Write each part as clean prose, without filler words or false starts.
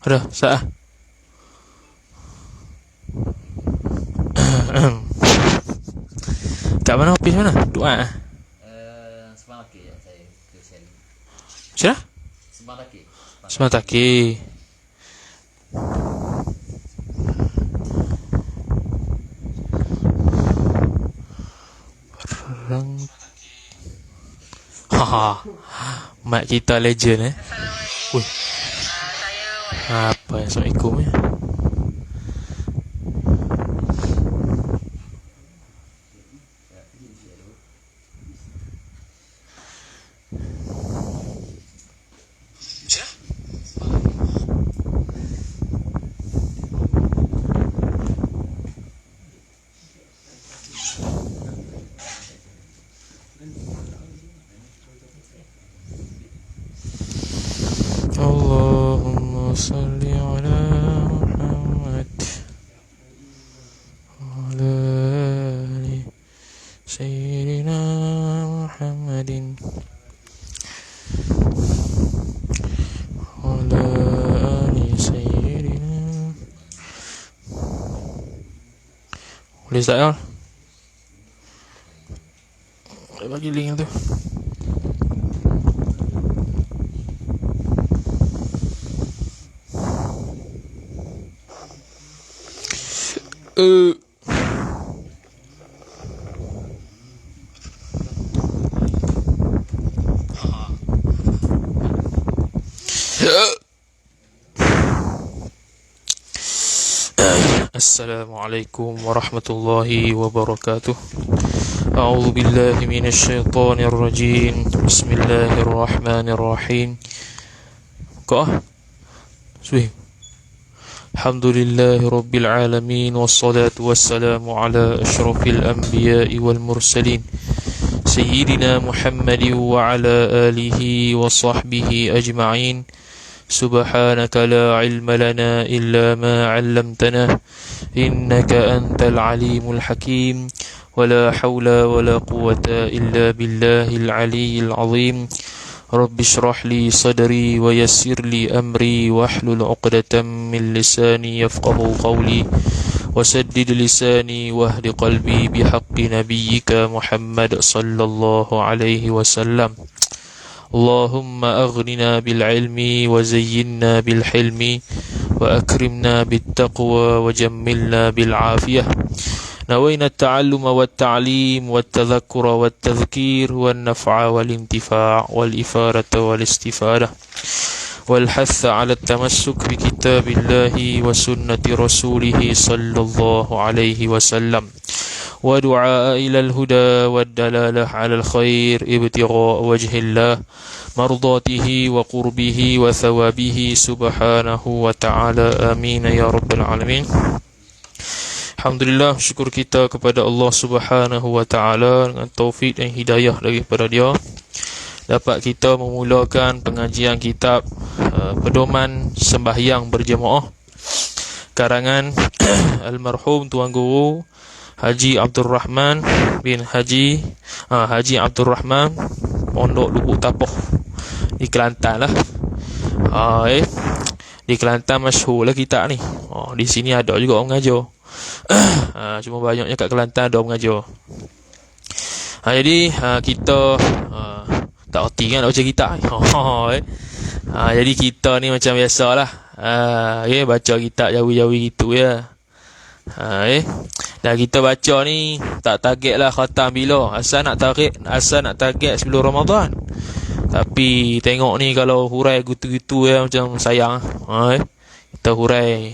Ada, sah. Kat mana office mana? Doa. Semalam lagi ya saya ke Shelly. Macam mana? Semalam lagi. Semalam taki. Perang. Haha. Mak kita legend Wih. Apa ya? Assalamualaikum ya. Allahumma salli ala Muhammad wa ala ali Sayyidina Muhammadin wa ala ali Sayyidina. Boleh tak ya? Bagi link tu. Assalamualaikum warahmatullahi wabarakatuh. A'udzu billahi minasyaitonir rajim. Bismillahirrahmanirrahim. Kau Suih. Alhamdulillahi rabbil alamin wassalatu wassalamu ala asyrafil anbiya'i wal mursalin sayyidina Muhammadin wa ala alihi wa sahbihi ajma'in. Subhanaka la ilma lana illa ma 'allamtana innaka antal alimul hakim. ولا حول ولا قوة إلا بالله العلي العظيم. رب اشرح لي صدري ويسر لي أمري واحلل عقدة من لساني يفقه قولي وسدد لساني واهد قلبي بحق نبيك محمد صلى الله عليه وسلم. اللهم أغننا بالعلم وزينا بالحلم وأكرمنا بالتقوى وجملنا بالعافية. نوينا التعلم والتعليم والتذكر والتذكير والنفع والانتفاع والإفادة والاستفادة والحث على التمسك بكتاب الله وسنة رسوله صلى الله عليه وسلم ودعاء إلى الهدى والدلالة على الخير ابتغاء وجه الله مرضاته وقربه وثوابه سبحانه وتعالى. آمين يا رب العالمين. Alhamdulillah, syukur kita kepada Allah Subhanahu wa taala dengan taufik dan hidayah daripada Dia dapat kita memulakan pengajian kitab Pedoman Sembahyang Berjemaah karangan almarhum Tuan Guru Haji Abdul Rahman bin Haji Abdul Rahman Pondok Lubuk Tapoh di Kelantan lah. Di Kelantan masyhur lah kitab ni. Di sini ada juga orang mengajar. Cuma banyaknya kat Kelantan ada orang mengajar. Jadi kita tak erti kan nak baca kitab ni. Jadi kita ni macam biasalah. Baca kitab jauh-jauh gitu ya. Dan kita baca ni tak target lah khatam bila. Asal nak target sebelum Ramadan. Tapi tengok ni kalau hurai gitu-gitu ya, macam sayang. Kita hurai,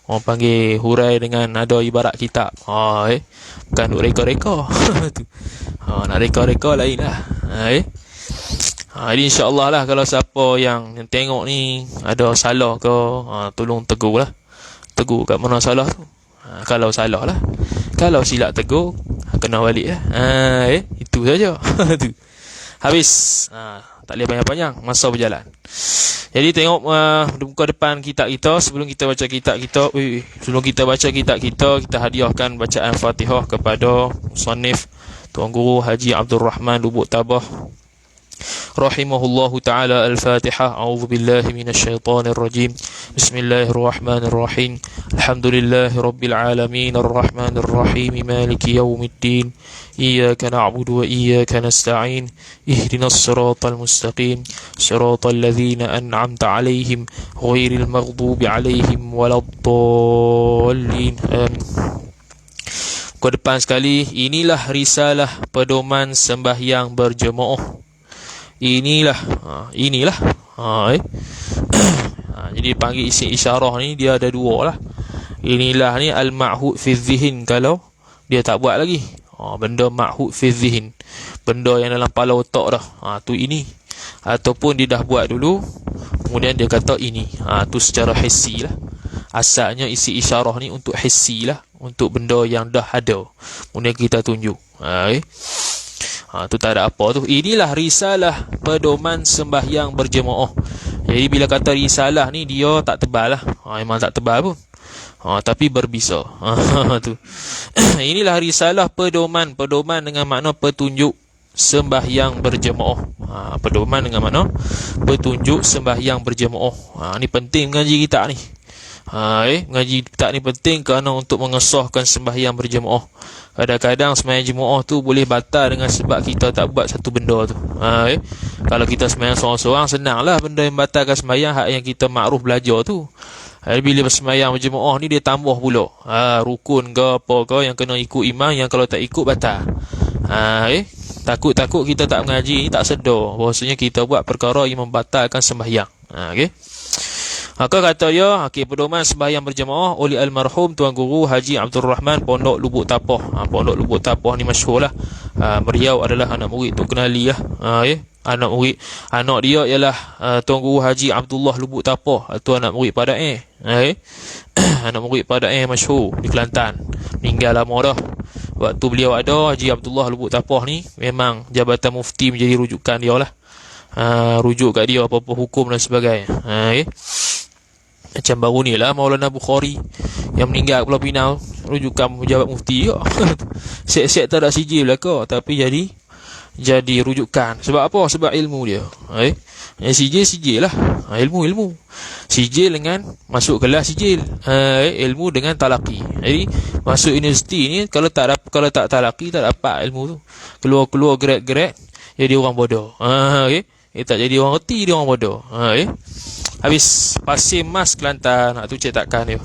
orang panggil hurai dengan ada ibarat kitab. Bukan duk reka-reka. Nak reka-reka lain lah. Jadi insyaAllah lah kalau siapa yang tengok ni ada salah ke, tolong tegur lah. Tegur kat mana salah tu. Kalau salah lah. Kalau silap tegur, kena balik lah. Itu saja. Habis. Tak boleh banyak-banyak, masa berjalan. Jadi tengok muka depan kitab kita. Sebelum kita baca kitab kita, kita hadiahkan bacaan Fatihah kepada musannif Tuan Guru Haji Abdul Rahman Lubuk Tabah رحمه الله تعالى. الفاتحة. أعوذ بالله من الشيطان الرجيم. بسم الله الرحمن الرحيم. الحمد لله رب العالمين الرحمن الرحيم مالك يوم الدين إياك نعبد وإياك نستعين اهدنا الصراط المستقيم صراط الذين أنعمت عليهم غير المغضوب عليهم ولا الضالين آمين. Ke depan sekali, inilah risalah pedoman sembahyang berjemaah. Inilah jadi panggil isim isyarah ni dia ada dua lah. Inilah ni al-ma'hud fi dhihn, kalau dia tak buat lagi. Benda ma'hud fi dhihn, benda yang dalam kepala otak dah. Tu ini. Ataupun dia dah buat dulu, kemudian dia kata ini. Tu secara hissi lah. Asalnya isi isyarah ni untuk hissi lah, untuk benda yang dah ada, kemudian kita tunjuk. Tu tak ada apa tu. Inilah risalah pedoman sembahyang berjemaah. Jadi bila kata risalah ni, dia tak tebal lah. Memang tak tebal pun. Tapi berbisa. Tu. Inilah risalah pedoman. Pedoman dengan makna petunjuk sembahyang berjemaah. Pedoman dengan makna petunjuk sembahyang berjemaah. Ni penting mengaji kita ni. Mengaji kita ni penting kerana untuk mengesahkan sembahyang berjemaah. Kadang-kadang sembahyang jemaah tu boleh batal dengan sebab kita tak buat satu benda tu. Kalau kita sembahyang seorang-seorang, senanglah benda yang batalkan sembahyang hak yang kita makruf belajar tu. Bila sembahyang berjemaah ni dia tambah pula. Rukun ke apa ke yang kena ikut imam, yang kalau tak ikut batal. Takut-takut kita tak mengaji ni tak sedar bahawasanya kita buat perkara yang membatalkan sembahyang. Maka kata dia, pedoman sembahyang berjemaah oleh almarhum Tuan Guru Haji Abdul Rahman Pondok Lubuk Tapah. Pondok Lubuk Tapah ni masyhur lah. Beliau adalah anak murid Tok Kenali lah. Anak dia ialah Tuan Guru Haji Abdullah Lubuk Tapah, tu anak murid Padae. Anak murid Padae masyhur di Kelantan. Meninggal lama dah. Waktu beliau ada, Haji Abdullah Lubuk Tapah ni memang Jabatan Mufti menjadi rujukan dia lah. Rujuk kat dia apa-apa hukum dan sebagainya. Macam baru ni lah Maulana Bukhari yang meninggal Pulau Pinang, rujukan pejabat mufti je. Set-set tak ada sijil belaka, tapi jadi rujukan. Sebab apa? Sebab ilmu dia. Sijil lah. Ilmu. Sijil dengan masuk kelas sijil. Ilmu dengan talaqi. Jadi masuk universiti ni kalau tak talaqi tak dapat ilmu tu. Keluar grade jadi orang bodoh. Tak jadi orang reti, dia orang bodoh. Habis Pasir Mas Kelantan, tu cetakan dia.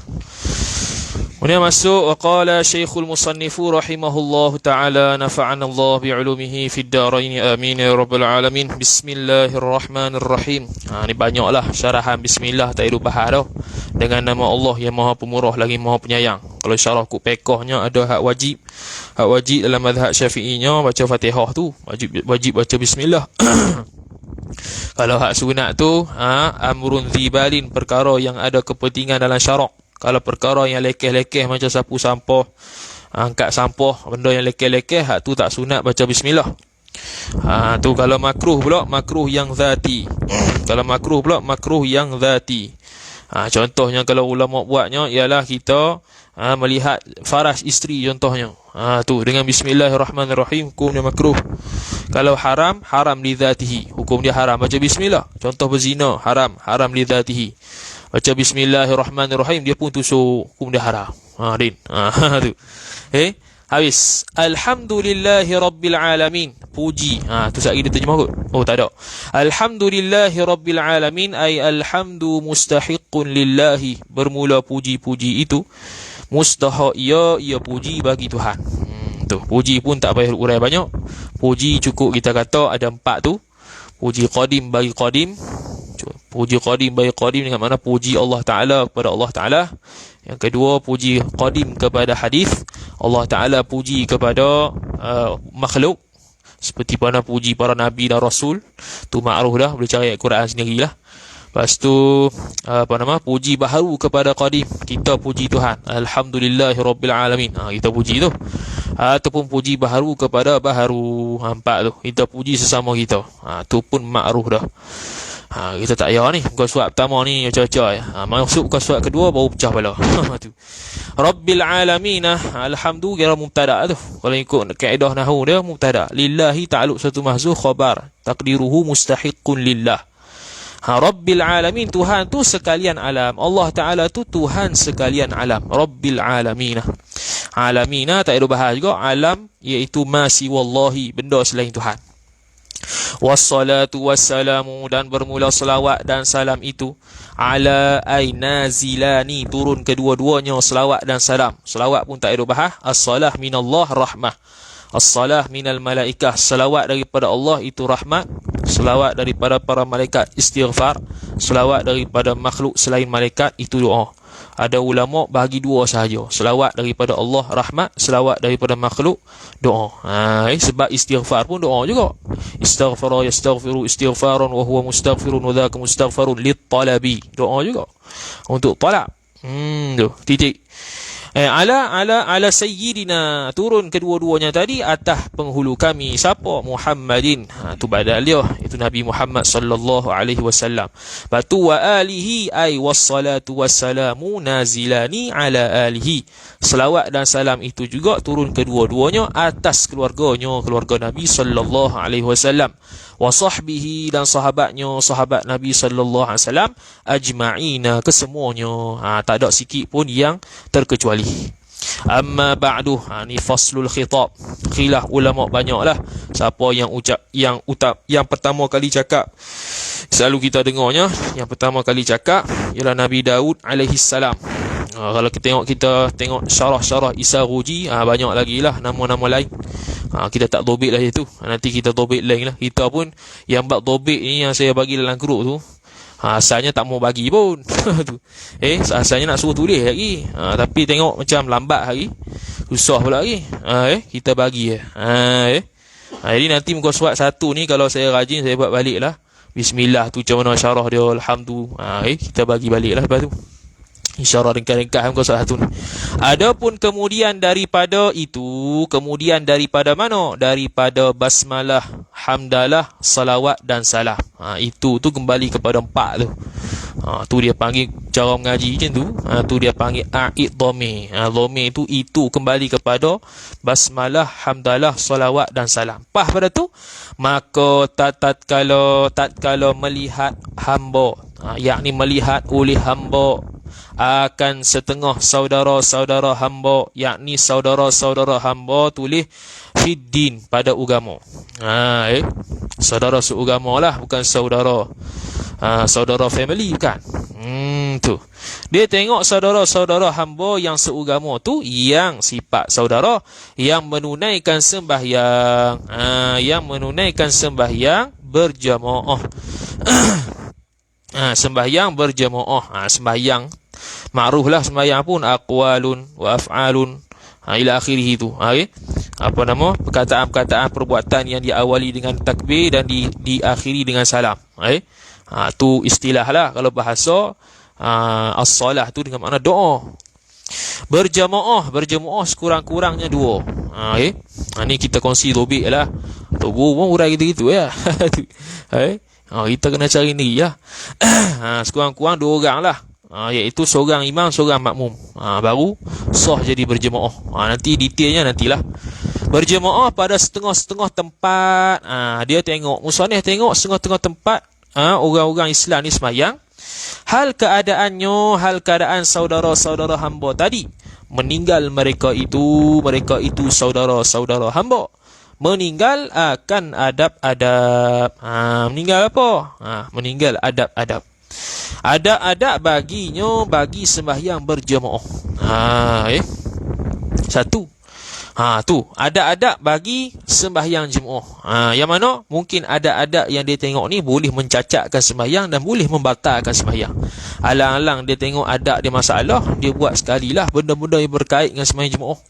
Kemudian masuk waqala Syekhul Musannifu rahimahullahu taala nafa'ana Allah bi'ulumihi fid darain amin ya rabbal alamin. Bismillahirrahmanirrahim. Ni banyaklah syarahan bismillah tak ada bahas dah. Dengan nama Allah yang Maha Pemurah lagi Maha Penyayang. Kalau syarah kut pekohnya ada hak wajib. Hak wajib dalam mazhab Syafi'inya baca Fatihah tu, wajib baca bismillah. Kalau hak sunat tu amrun zibalin, perkara yang ada kepentingan dalam syarak. Kalau perkara yang lekeh-lekeh macam sapu sampah, angkat sampah, benda yang lekeh-lekeh, hak tu tak sunat baca bismillah. Tu kalau makruh pula, makruh yang zati. Kalau makruh pula, makruh yang zati. Contohnya kalau ulama buatnya ialah kita melihat faras isteri contohnya. Tu dengan bismillahirrahmanirrahim, hukum dia makruh. Kalau haram li dhatihi, hukum dia haram baca bismillah. Contoh berzina, haram li dhatihi. Baca bismillahirrahmanirrahim, dia pun tusuk, hukum dia haram. Tu. Habis alhamdulillahi rabbil alamin, puji. Tu sekali dia terjemah kot. Tak ada. Alhamdulillahi rabbil alamin ay alhamdu mustahiqqun lillahi, bermula puji-puji itu mustahak ia puji bagi Tuhan. Tu puji pun tak payah urai banyak. Puji cukup kita kata ada 4 tu. Puji qadim bagi qadim. Puji qadim bagi qadim dengan makna puji Allah Ta'ala kepada Allah Ta'ala. Yang kedua, puji qadim kepada hadis. Allah Ta'ala puji kepada makhluk, seperti mana puji para nabi dan rasul. Tu ma'ruf dah, boleh cari Al-Quran sendirilah. Lepas tu puji baharu kepada qadim, kita puji Tuhan, alhamdulillahi rabbil alamin. Kita puji tu. ataupun puji baharu kepada baharu. Nampak tu, kita puji sesama kita. Tu pun makruh dah. Kita tak payah ni. Bukan surat pertama ni coy-coy. Masuk bukan surat kedua baru pecah pala. Tu. Rabbil alamin. Alhamdu kira mubtada tu. Kalau ikut kaedah nahwu dia mubtada. Lillahi ta'alluq satu mahzuf khabar. Taqdiruhu mustahiqqun lillah. Rabbil alamin, Tuhan tu sekalian alam. Allah Ta'ala tu Tuhan sekalian alam. Rabbil alamin. Alamina tak ada bahas juga. Alam iaitu ma siwallahi, benda selain Tuhan. Wassalatu wassalamu, dan bermula selawat dan salam itu ala ay nazilani, turun kedua-duanya selawat dan salam. Selawat pun tak ada bahas. As-salah minallah rahmah, as-salah minal malaikah, selawat daripada Allah itu rahmat, selawat daripada para malaikat istighfar, selawat daripada makhluk selain malaikat itu doa. Ada ulama bagi dua sahaja, selawat daripada Allah rahmat, selawat daripada makhluk doa. Sebab istighfar pun doa juga. Istaghfara yastaghfiru istighfaran wa huwa mustaghfirun wa dhaka mustaghfarun lit-talabi, doa juga untuk talab. Tu titik. Ala sayyidina, turun kedua-duanya tadi atas penghulu kami. Siapa? Muhammadin. Tu badal dia, itu Nabi Muhammad sallallahu alaihi wasallam. Batu wa alihi ay wassalatu wassalamu nazilani ala alihi. Selawat dan salam itu juga turun kedua-duanya atas keluarganya, keluarga Nabi sallallahu alaihi wasallam. Wa sahbihi, dan sahabatnya, sahabat Nabi sallallahu alaihi wasallam, ajma'ina, kesemuanya. Tak ada sikit pun yang terkecuali. Amma ba'du, ni faslul khitab. Khilaf ulama banyaklah siapa yang yang pertama kali cakap. Selalu kita dengarnya yang pertama kali cakap ialah Nabi Daud alaihi salam. Kalau kita tengok syarah-syarah Isaruji, banyak lagi lah nama-nama lain. Kita tak dobit lah itu. Nanti kita dobit lain lah. Kita pun yang buat dobit ni yang saya bagi dalam grup tu, asalnya tak mau bagi pun. Asalnya nak suruh tulis lagi. Tapi tengok macam lambat hari, susah pula lagi. Kita bagi jadi nanti muka surat satu ni kalau saya rajin saya buat balik lah. Bismillah tu macam mana syarah dia, alhamdulillah. Kita bagi balik lah lepas tu. InsyaAllah ringkas-ringkas muka surat satu ni. Adapun kemudian daripada itu, kemudian daripada mana? Daripada basmalah, hamdalah, salawat dan salam. Itu tu kembali kepada empat tu. Tu dia panggil cara mengaji macam tu. Tu dia panggil a'id dhamir. Dhamir tu itu kembali kepada basmalah, hamdalah, salawat dan salam. Pas pada tu, maka tatkala melihat hamba, yakni melihat oleh hamba akan setengah saudara-saudara hamba, yakni saudara-saudara hamba tulis fiddin, pada agama. Saudara seagama lah, bukan saudara family, bukan. Tu dia tengok saudara-saudara hamba yang seagama tu, yang sifat saudara, yang menunaikan sembahyang, berjamaah. Sembahyang berjamaah. Sembahyang ma'ruf lah, sembahyang pun aqwalun wa af'alun ila akhirih itu. Perkataan-perkataan, perbuatan yang diawali dengan takbir dan diakhiri dengan salam. Tu istilah lah. Kalau bahasa as-salah tu dengan makna doa. Berjamaah sekurang-kurangnya dua. Ni kita kongsi tobik lah. Tobu pun urai gitu-gitu ya. Kita kena cari ni ya. Sekurang-kurang dua orang lah. Iaitu seorang imam, seorang makmum. Baru sah jadi berjemaah. Nanti detailnya nantilah. Berjemaah pada setengah-setengah tempat. Dia tengok, musannif tengok setengah-setengah tempat orang-orang Islam ni semayang. Hal keadaan saudara-saudara hamba tadi meninggal, mereka itu saudara-saudara hamba meninggal akan adab-adab. Meninggal apa? Meninggal adab-adab. Adab-adab baginya, bagi sembahyang berjemaah. Satu. Tu adab-adab bagi sembahyang jemaah. Yang mana mungkin adab-adab yang dia tengok ni boleh mencacatkan sembahyang dan boleh membatalkan sembahyang. Alang-alang dia tengok adab dia masalah, dia buat sekali lah benda-benda yang berkait dengan sembahyang jemaah.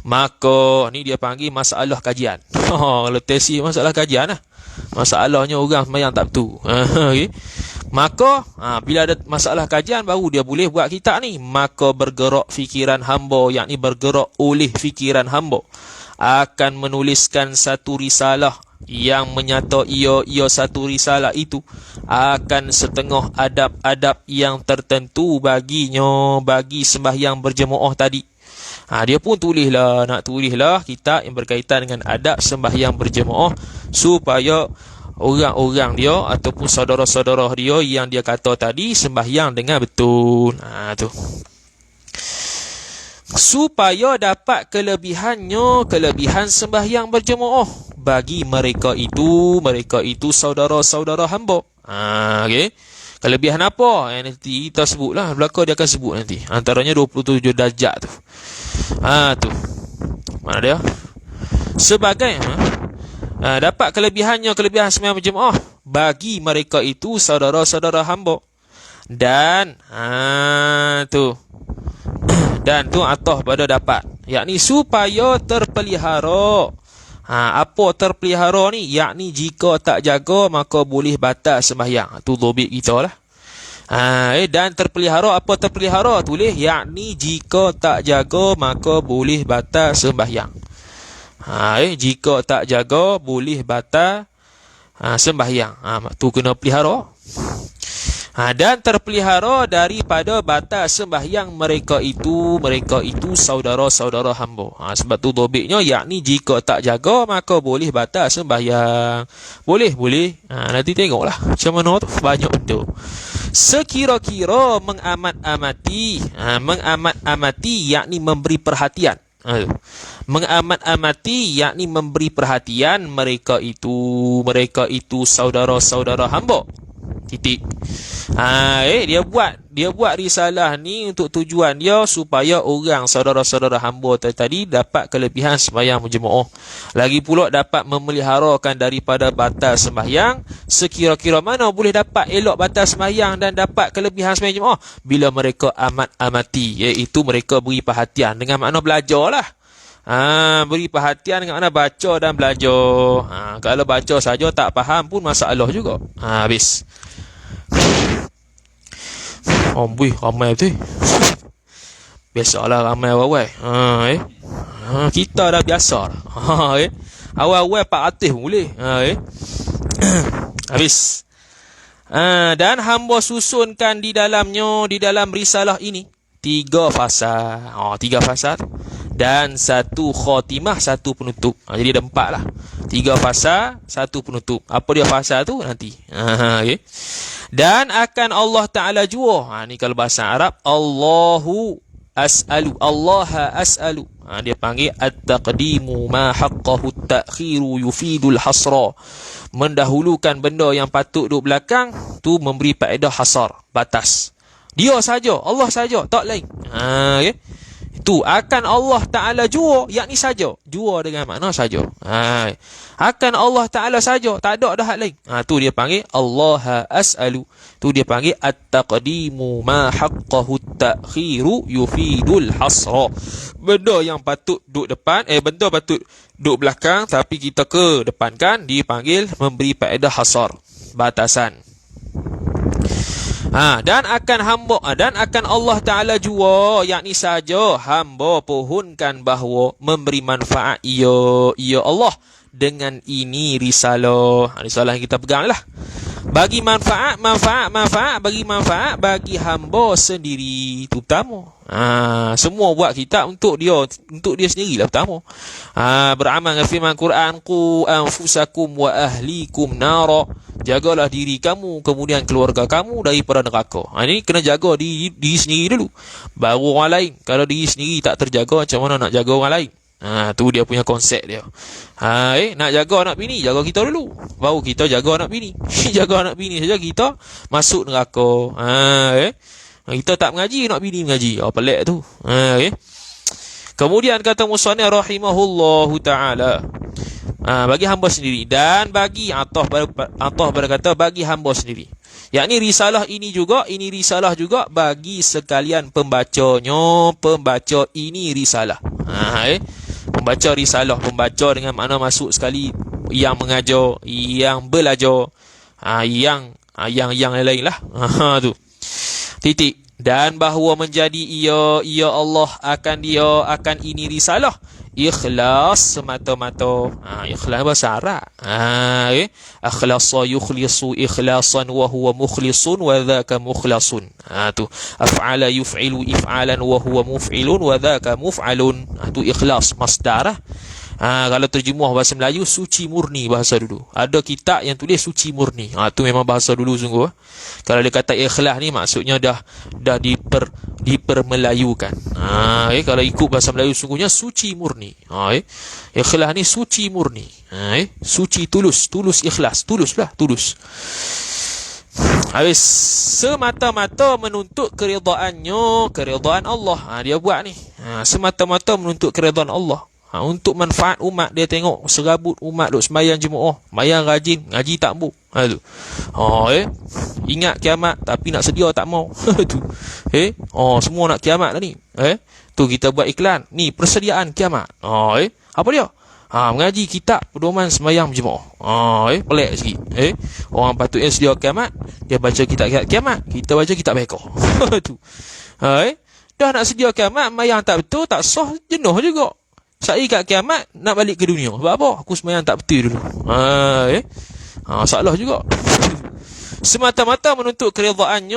Maka ni dia panggil masalah kajian. Kalau tesis masalah kajian lah. Masalahnya orang sembahyang tak betul. Maka bila ada masalah kajian baru dia boleh buat kitab ni. Maka bergerak fikiran hamba, yakni bergerak oleh fikiran hamba, akan menuliskan satu risalah yang menyata ia satu risalah itu akan setengah adab-adab yang tertentu baginya, bagi sembahyang berjemaah tadi. Dia pun nak tulislah kitab yang berkaitan dengan adab sembahyang berjemaah, supaya orang-orang dia ataupun saudara-saudara dia yang dia kata tadi sembahyang dengan betul. Tu. Supaya dapat kelebihan sembahyang berjemaah bagi mereka itu saudara-saudara hamba. Okey. Kelebihan apa? Nanti kita sebutlah, belakang dia akan sebut nanti. Antaranya 27 darjat tu. Tu. Mana dia? Sebagai dapat kelebihan sembahyang berjemaah bagi mereka itu saudara-saudara hamba. Dan tu. Dan tu atah pada dapat, yakni supaya terpelihara. Apa terpelihara ni? Yakni jika tak jaga maka boleh batal sembahyang. Tu dhabit kita lah. Dan terpelihara, apa terpelihara? Tulis yakni jika tak jaga maka boleh batal sembahyang. Jika tak jaga boleh batal sembahyang. Tu kena pelihara. Dan terpelihara daripada batal sembahyang mereka itu saudara-saudara hamba. Sebab tu dhabitnya, yakni jika tak jaga maka boleh batal sembahyang. Boleh. Nanti tengoklah macam mana tu, banyak benda. Sekira-kira mengamat-amati yakni memberi perhatian. Mengamat-amati yakni memberi perhatian mereka itu saudara-saudara hamba. Titik. Dia buat risalah ni untuk tujuan dia supaya orang saudara-saudara hamba tadi dapat kelebihan sembahyang berjemaah. Lagi pula dapat memeliharakan daripada batal sembahyang. Sekira-kira mana boleh dapat elok batal sembahyang dan dapat kelebihan sembahyang jemaah? Bila mereka amat-amati, iaitu mereka beri perhatian, dengan makna belajarlah. Beri perhatian dengan mana baca dan belajar. Kalau baca saja tak faham pun masalah juga. Habis. Ramai betul. Biasalah ramai awal. Kita dah biasa dah. Awal-awal 400 pun boleh. Habis. Dan hamba susunkan di dalam risalah ini 3 fasa. 3 fasa tu. Dan 1 khatimah, 1 penutup. Jadi ada 4 lah. 3 fasa, 1 penutup. Apa dia fasa tu? Nanti. Okay. Dan akan Allah Ta'ala jua. Ni kalau bahasa Arab, Allahu as'alu. Allah as'alu. Dia panggil at-taqdimu ma haqqahu at-ta'khiru yufidul hasra. Mendahulukan benda yang patut duduk belakang, tu memberi faedah hasar, batas. Dia saja, Allah saja, tak lain. Okay. Itu akan Allah Ta'ala jua, yakni saja. Jua dengan makna saja. Akan Allah Ta'ala saja, tak ada dah hak lain. Tu dia panggil Allah as'alu. Tu dia panggil at-taqdimu ma haqqahu at-ta'khiru yufidul hasra. Benda yang patut duduk depan, benda patut duduk belakang tapi kita ke depankan, dipanggil memberi faedah hasar, batasan. Dan akan Allah Ta'ala jua, yakni saja hamba pohonkan bahawa memberi manfaat ia Allah dengan ini risalah. Risalah yang kita pegang lah. Bagi manfaat bagi hamba sendiri, itu pertama. Semua buat kitab untuk dia sendirilah pertama. Beramal dengan firman Quran, qu anfusakum wa ahlikum nara. Jagalah diri kamu, kemudian keluarga kamu daripada neraka. Ini kena jaga diri sendiri dulu, baru orang lain. Kalau diri sendiri tak terjaga, macam mana nak jaga orang lain? Tu dia punya konsep dia. Nak jaga anak bini, jaga kita dulu, baru kita jaga anak bini. Jaga anak bini saja kita masuk neraka. Kita tak mengaji, nak bini mengaji. Pelik tu. Kemudian kata musannif rahimahullahu ta'ala, bagi hamba sendiri, dan bagi atah berkata bagi hamba sendiri, yakni risalah ini risalah juga bagi sekalian pembacanya. Pembaca ini risalah. Pembaca risalah, pembaca dengan makna masuk sekali yang mengajar, yang belajar, yang Yang lain lah. Tu. Titik. Dan bahawa menjadi ia Allah akan ini risalah ikhlas semata-mata. Ikhlas bahasa Arab. Akhlasa yukhlisu ikhlasan wa huwa mukhlisun wa dhaka mukhlasun. Tu af'ala yuf'ilu if'alan wa huwa muf'ilun wa dhaka muf'alun. Tu ikhlas masdar. Kalau terjemuh bahasa Melayu, suci murni bahasa dulu. Ada kitab yang tulis suci murni. Tu memang bahasa dulu sungguh. Kalau dia kata ikhlas ni maksudnya dah dipermelayukan. Kalau ikut bahasa Melayu sungguhnya suci murni. Ikhlas ni suci murni. Suci tulus ikhlas, tulus. Habis semata-mata menuntut keridaan Allah. Dia buat ni. Semata-mata menuntut keridaan Allah. Untuk manfaat umat. Dia tengok serabut umat duk sembahyang jemaah, sembahyang rajin, ngaji tak mampu. Ingat kiamat tapi nak sedia tak mau. Tu. Semua nak kiamat dah ni. Tu kita buat iklan. Ni persediaan kiamat. Apa dia? Mengaji kitab pedoman sembahyang jemaah. Pelik sikit. Orang patutnya sedia kiamat, dia baca kitab kiamat, kita baca kitab bekor. Tu. Dah nak sedia kiamat, sembahyang tak betul, tak sah, jenuh juga. Saya kat kiamat nak balik ke dunia. Sebab apa? Aku sembahyang tak betul dulu. Salah juga. Semata-mata menuntut keridaan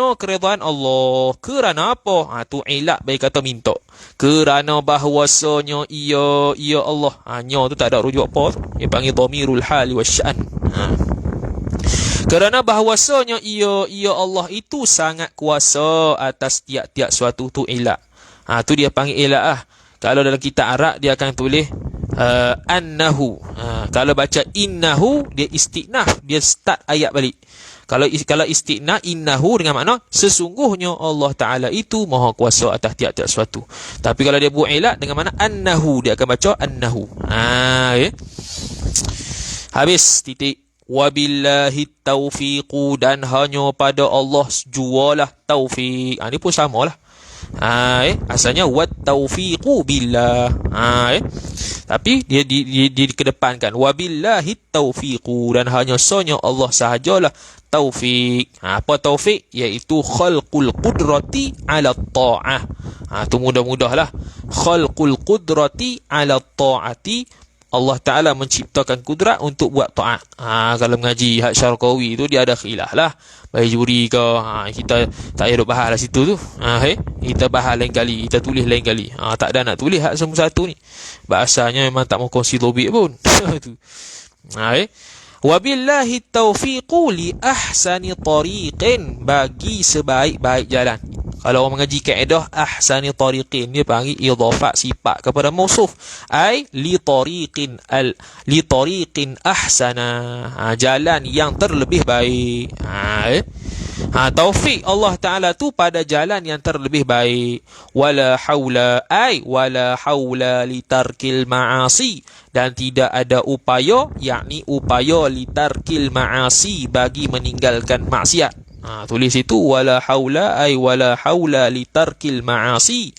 Allah. Kerana apa? Tu ilat bagi kata minta. Kerana bahawasanya ia Allah. Nya tu tak ada rujuk apa tu. Dia panggil dhamirul hali wasya'an. Kerana bahawasanya ia Allah itu sangat kuasa atas tiap-tiap suatu tu ilat. Tu dia panggil ilat lah. Kalau dalam kitab Arab dia akan tulis annahu. Kalau baca innahu, dia istinaf, dia start ayat balik. Kalau istinaf innahu dengan makna sesungguhnya Allah Taala itu maha kuasa atas tiap-tiap sesuatu. Tapi kalau dia buat ilat dengan makna annahu, dia akan baca annahu. Habis titik. Wabillahi taufiqu, dan hanya pada Allah jualah taufik. Ni pun samalah. Asalnya wat taufiqu billah. Tapi dia dikedepankan wabillahi taufiqu, dan hanya sanya Allah sahajalah taufik. Apa taufik? Iaitu khalqul qudrati ala ta'ah. Tu mudah-mudahlah. Khalqul qudrati ala ta'ati. Allah Ta'ala menciptakan kudrat untuk buat ta'at. Kalau mengaji Hak Syarqawi tu dia ada khilaf lah. Bagi juri ke, kita tak payah duk bahas lah situ tu. Kita bahas lain kali, kita tulis lain kali. Tak ada nak tulis hak semua satu ni. Bahasanya memang tak mau kongsi topik pun. Tu. Wabillahi taufiqu li ahsani tariqin, bagi sebaik-baik jalan. Kalau orang mengaji kaedah ahsani tariqin, dia panggil idhafat sifat kepada mausuf. Li tariqin ahsana, jalan yang terlebih baik. Taufik Allah Ta'ala tu pada jalan yang terlebih baik. Wala hawla li tarkil ma'asi, dan tidak ada upaya, yakni upaya li tarkil ma'asi, bagi meninggalkan maksiat. Tulis itu wala haula li tarkil ma'asi,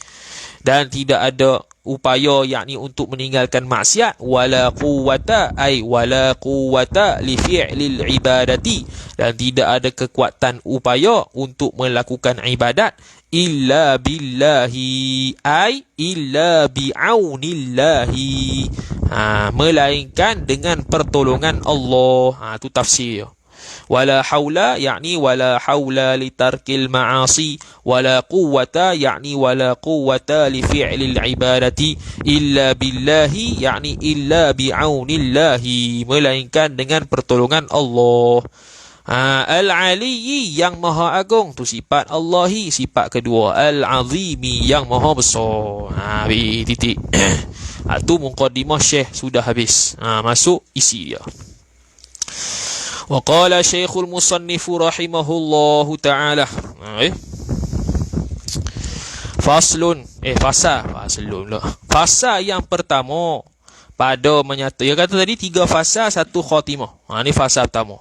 dan tidak ada upaya, yakni untuk meninggalkan maksiat. Wala quwwata li fi'lil ibadati, dan tidak ada kekuatan upaya untuk melakukan ibadat. Illa billahi illa bi'aunillahi, melainkan dengan pertolongan Allah. Itu tafsir. Wala haula, yakni wala haula li tarkil ma'asi, wala quwwata, yakni wala quwwata li fi'lil ibadati, illa billahi, yakni illa bi'aunillahi, melainkan dengan pertolongan Allah. Al-Aliyyi, yang maha agung, tu sifat Allahi. Sifat kedua Al-Azimi, yang maha besar. Titik. Tu muqaddimah Syekh sudah habis. Masuk isi dia. Wa qala Syekhul Musannif rahimahullahu ta'ala. Fasa yang pertama pada menyatakan, dia kata tadi 3 fasa 1 khatimah. Ni fasa pertama.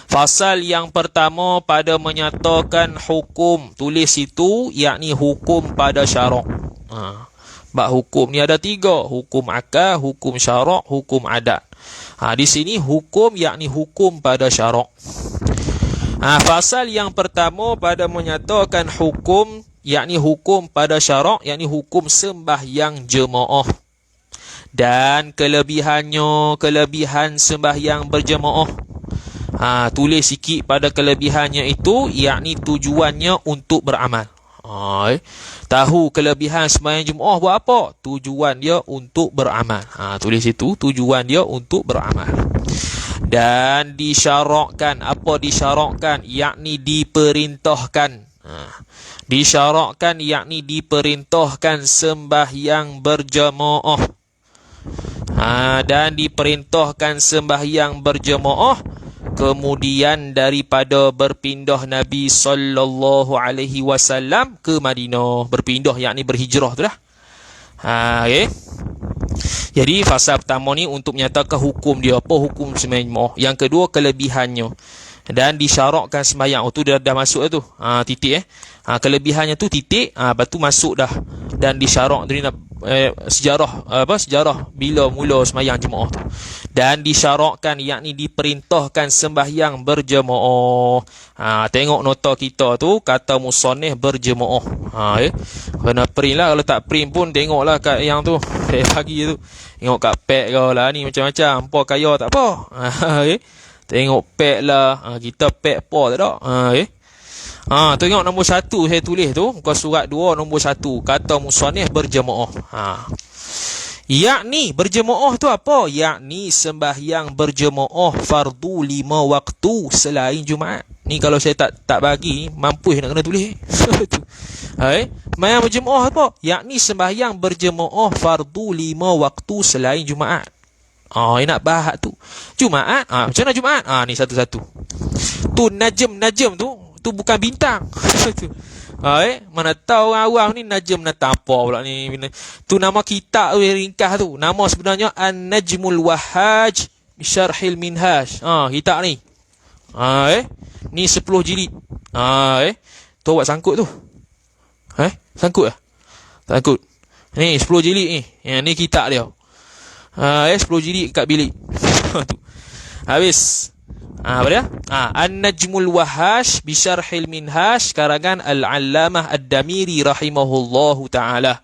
Fasal yang pertama pada menyatakan hukum. Tulis itu, yakni hukum pada syarak. Bab hukum ni ada 3. Hukum akal, hukum syarak, hukum adat. Di sini hukum, yakni hukum pada syarak. Fasal yang pertama pada menyatakan hukum, yakni hukum pada syarak, yakni hukum sembahyang jemaah. Dan kelebihan sembahyang berjemaah. Tulis sikit pada kelebihannya itu, yakni tujuannya untuk beramal. Tahu kelebihan sembahyang jemaah buat apa? Tujuan dia untuk beramal. Tulis itu, tujuan dia untuk beramal. Dan disyarakkan, apa disyarakkan? Yakni diperintahkan. Disyarakkan yakni diperintahkan sembahyang berjemaah. Dan diperintahkan sembahyang berjemaah kemudian daripada berpindah Nabi sallallahu alaihi wasallam ke Madinah. Berpindah yakni berhijrah tu lah. Okay. Jadi fasa pertama ni untuk menyatakan hukum dia, apa hukum sembahyang jemaah. Yang kedua kelebihannya. Dan disyarakkan sembahyang. Tu dah masuk tu. Titik kelebihannya tu titik, lepas tu masuk dah. Dan disyarak tadi sejarah bila mula sembahyang jemaah tu. Dan disyarakkan yakni diperintahkan sembahyang berjemaah. Tengok nota kita tu kata musannif berjemaah. Kena print lah, kalau tak print pun tengoklah kat yang tu. Pagi tu. Tengok kat pad kau lah ni macam-macam. Hampa kaya tak apa. Tengok pad lah. Kita pad apa tak ada. Tengok nombor 1 saya tulis tu, muka surat 2 nombor 1 kata musannif berjemaah. Yakni berjemaah tu apa? Yakni sembahyang berjemaah fardu 5 waktu selain Jumaat. Ni kalau saya tak bagi, mampus nak kena tulis. Sembahyang berjemaah apa? Yakni sembahyang berjemaah fardu 5 waktu selain Jumaat. Nak bahas tu. Jumaat, macam mana Jumaat? Ni satu-satu. Tu najm tu bukan bintang. Mana tahu orang awam ni najm natang apa pula ni. Tu nama kitab tu ringkas tu. Nama sebenarnya An-Najmul Wahhaj Bisyarhil Minhaj. Kitab ni. Ni 10 jilid. Tu buat sangkut tu. Sangkut lah. Sangkut. Ni 10 jilid ni. Ni kitab dia. 10 jilid kat bilik. Habis. Apa dia? An-Najmul Wahhaj Bisyarhil Minhaj karangan Al-Allamah Ad-Damiri rahimahullahu ta'ala.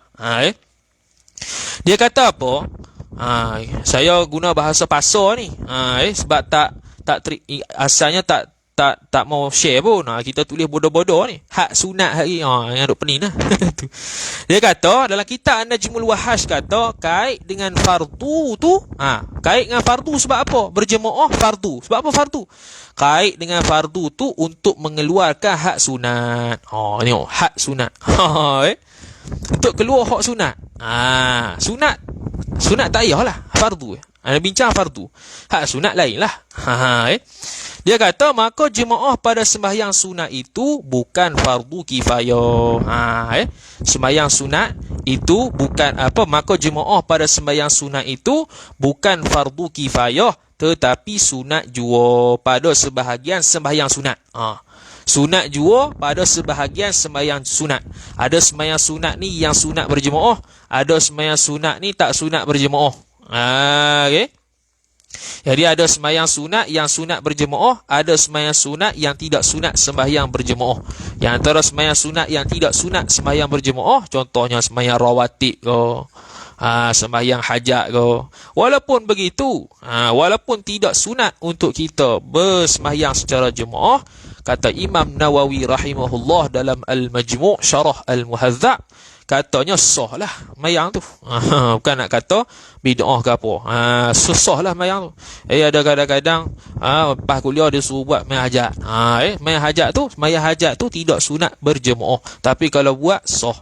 Dia kata apa? Saya guna bahasa pasar ni. Sebab asalnya tak mau share pun. Kita tulis bodoh-bodoh ni. Hak sunat hari. Yang duk pening lah. Dia kata dalam kitab An-Najmul Wahhaj kata kait dengan fardu tu. Kait dengan fardu sebab apa? Berjemaah fardu. Sebab apa fardu? Kait dengan fardu tu untuk mengeluarkan hak sunat. Tengok hak sunat. Untuk keluar hak sunat. Sunat tak payahlah. Fardu. Bincang fardu. Hak sunat lain lah. Dia kata maka jemaah pada sembahyang sunat itu bukan fardu kifayah. Sembahyang sunat itu bukan apa, maka jemaah pada sembahyang sunat itu bukan fardu kifayah tetapi sunat jua pada sebahagian sembahyang sunat. Sunat jua pada sebahagian sembahyang sunat. Ada sembahyang sunat ni yang sunat berjemaah, ada sembahyang sunat ni tak sunat berjemaah. Okey. Jadi ada sembahyang sunat yang sunat berjemaah, ada sembahyang sunat yang tidak sunat sembahyang berjemaah. Yang antara sembahyang sunat yang tidak sunat sembahyang berjemaah, contohnya sembahyang rawatib ke, sembahyang hajat ke. Walaupun begitu, walaupun tidak sunat untuk kita bersembahyang secara jemaah, kata Imam Nawawi rahimahullah dalam Al-Majmu' Syarah Al-Muhadzab, katanya sah lah mayang tu. Bukan nak kata bid'ah ke apa. Sah lah mayang tu. Ada kadang-kadang lepas kuliah dia suruh buat mayang hajat. Mayang hajat tu tidak sunat berjemaah, tapi kalau buat sah.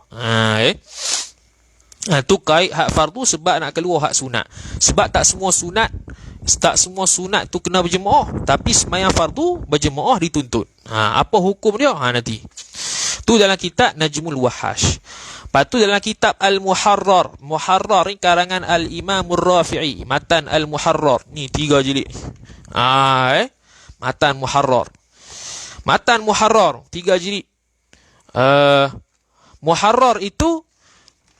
Tu kait hak fardu sebab nak keluar hak sunat. Sebab tak semua sunat tu kena berjemaah, tapi sembahyang fardu berjemaah dituntut. Apa hukum dia? Nanti. Tu dalam kitab Najmul Wahhaj. Lepas tu dalam kitab Al-Muharrar. Muharrar ni karangan Al-Imamur Rafi'i. Matan Al-Muharrar. Ni 3 jilid. Matan Muharrar. Matan Muharrar 3 jilid. Muharrar itu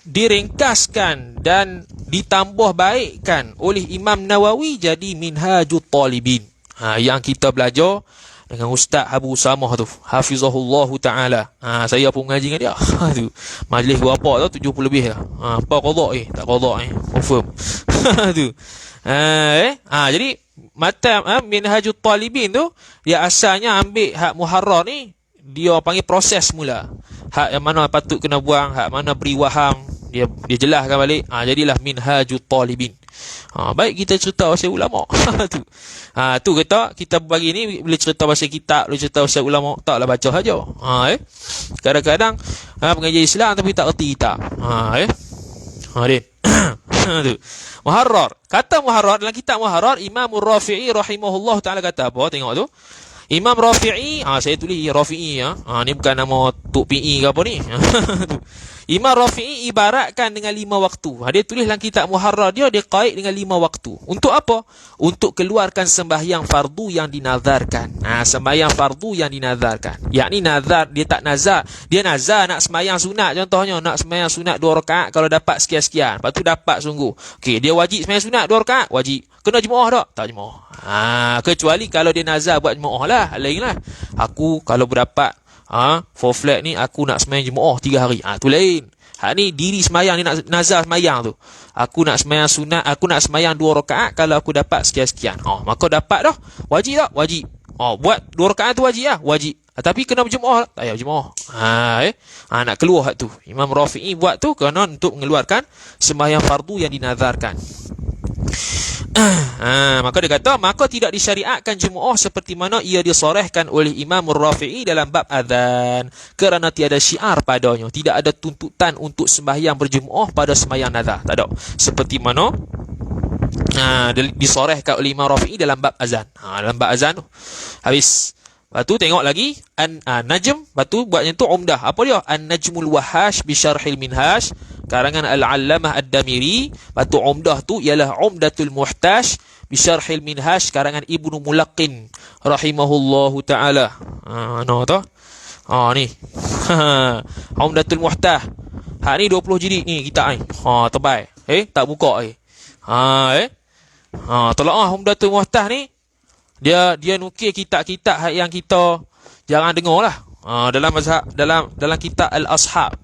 diringkaskan dan ditambah baikkan oleh Imam Nawawi jadi Minhajut Talibin. Yang kita belajar dengan Ustaz Abu Usamah tu, hafizahullahu taala. Saya pun mengaji dengan dia. Tu majlis berapa tu 70 lebih lah. Apa qada tak qada confirm. Tu jadi matan Minhajut Talibin tu dia asalnya ambil hak muharrar ni, dia panggil proses mula. Hak yang mana patut kena buang, hak mana beri waham, dia jelaskan balik. Jadilah Minhajut Talibin. Baik kita cerita pasal ulama. Tu kata kita bagi ni boleh cerita pasal kitab, boleh cerita pasal ulama, taklah baca saja. Kadang-kadang pengajian Islam tapi tak erti kitab. Din. Tu. Muharrar. Kata muharrar dalam kitab Muharrar, Imam Rafi'i rahimahullah taala kata apa? Tengok tu. Imam Rafi'i, saya tulis Rafi'i ni bukan nama Tok PE ke apa ni. Imam Rafi'i ibaratkan dengan 5 waktu. Dia tulis dalam kitab Muharrar dia kait dengan 5 waktu. Untuk apa? Untuk keluarkan sembahyang fardu yang dinazarkan. Sembahyang fardu yang dinazarkan. Yakni nazar, dia tak nazar. Dia nazar nak sembahyang sunat contohnya, nak sembahyang sunat 2 rakaat kalau dapat sekian-sekian. Lepas tu dapat sungguh. Okey, dia wajib sembahyang sunat 2 rakaat, wajib. Kena jemaah tak? Tak jemaah. Kecuali kalau dia nazar buat jemaah lah, lain lah. Aku kalau berdapat for flat ni aku nak sembahyang jemaah 3 hari. Tu lain. Hak ni diri sembahyang ni nak nazar sembahyang tu. Aku nak sembahyang sunat, aku nak sembahyang 2 rakaat kalau aku dapat sekian-sekian. Maka dapat dah. Wajib tak? Wajib. Buat 2 rakaat tu wajib lah. Wajib. Tapi kena berjemaah tak? Tak payah berjemaah. Nak keluar hak tu. Imam Rafi'i buat tu kerana untuk mengeluarkan sembahyang fardu yang dinazarkan. Maka dia kata, maka tidak disyariatkan jemaah seperti mana ia disorehkan oleh Imam Rafi'i dalam bab azan, kerana tiada syiar padanya, tidak ada tuntutan untuk sembahyang berjemaah pada sembahyang nazar, tak ada. Seperti mana disorehkan oleh Imam Rafi'i dalam bab azan. Dalam bab azan tu habis. Lepas tu tengok lagi Najm, lepas tu buatnya tu Umdah. Apa dia? An-Najmul Wahash bi Syarhil Minhaj, karangan Al-Allamah Ad-Damiri. Lepas tu Umdah tu ialah Umdatul Muhtaj bi Syarhil Minhaj, karangan Ibnu Mulaqqin rahimahullahu taala. Mana tu? Ni. Umdatul Muhtaj. Hak ni 20 jilid ni kitab ni. Tebal. Tak buka tolak Umdatul Muhtaj ni. Dia nukil kitab-kitab yang kita jangan dengar lah. Dalam mazhab, dalam kitab Al-Ashab.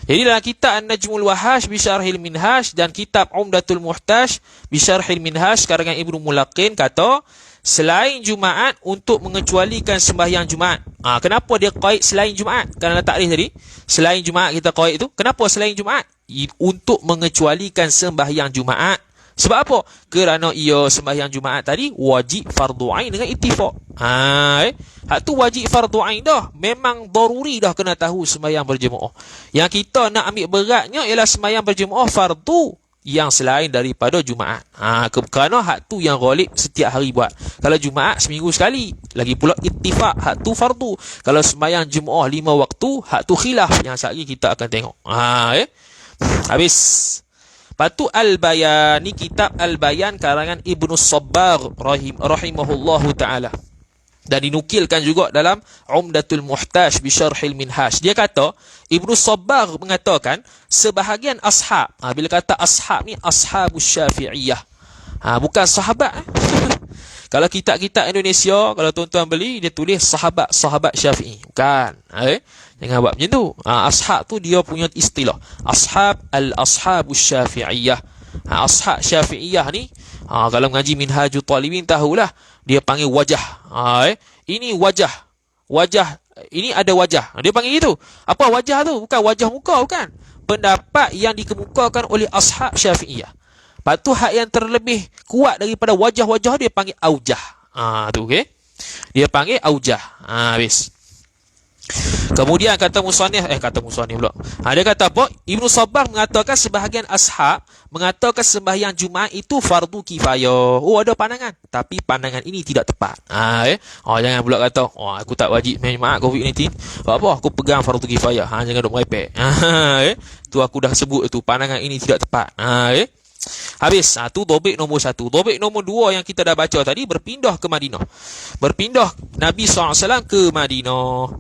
Jadi dalam kitab An-Najmul Wahash bi Syarhil Minhaj dan kitab Umdatul Muhtaj bi Syarhil Minhaj karangan Ibnu Mulaqqin kata, selain Jumaat untuk mengecualikan sembahyang Jumaat. Kenapa dia qaid selain Jumaat? Kerana takrif tadi, selain Jumaat kita qaid itu. Kenapa selain Jumaat? Untuk mengecualikan sembahyang Jumaat. Sebab apa? Kerana ia sembahyang Jumaat tadi wajib fardu ain dengan ittifaq. Hak tu wajib fardu ain dah. Memang daruri dah kena tahu sembahyang berjemaah. Yang kita nak ambil beratnya ialah sembahyang berjemaah fardu yang selain daripada Jumaat. Kerana hak tu yang ghalib setiap hari buat. Kalau Jumaat seminggu sekali. Lagi pula ittifaq, hak tu fardu. Kalau sembahyang Jumaah 5 waktu, hak tu khilaf yang sekali kita akan tengok. Habis. Patu Al-Bayan, ni kitab Al-Bayan karangan Ibnu Sabbagh rahimahullahu taala. Dan dinukilkan juga dalam Umdatul Muhtaj bi Syarhil Minhaj. Dia kata, Ibnu Sabbagh mengatakan sebahagian ashab, bila kata ashab ni ashabus Syafi'iyah. Bukan sahabat. Kalau kitab-kitab Indonesia, kalau tuan-tuan beli, dia tulis sahabat Syafi'i. Bukan. Jangan buat macam tu. Ashab tu dia punya istilah. Ashabus Syafi'iyah. Ashab Syafi'iyah ni, kalau mengaji Minhajut Talibin tahulah, dia panggil wajah. Ini wajah. Ini ada wajah. Dia panggil itu. Apa wajah tu? Bukan wajah muka, bukan. Pendapat yang dikemukakan oleh ashab Syafi'iyah. Lepas tu hak yang terlebih kuat daripada wajah-wajah dia panggil aujah. Tu okey. Dia panggil aujah. Habis. Kemudian kata musannif pula. Dia kata apa? Ibnu Sabbagh mengatakan sebahagian ashab mengatakan sembahyang Jumaat itu fardu kifayah. Ada pandangan, tapi pandangan ini tidak tepat. Jangan pula kata, aku tak wajib sembahyang Jumaat COVID-19. Apa? Aku pegang fardu kifayah. Jangan duk merepek. Tu aku dah sebut itu, pandangan ini tidak tepat. Habis. Tu topik nombor 1. Topik nombor 2 yang kita dah baca tadi, berpindah ke Madinah. Berpindah Nabi SAW ke Madinah.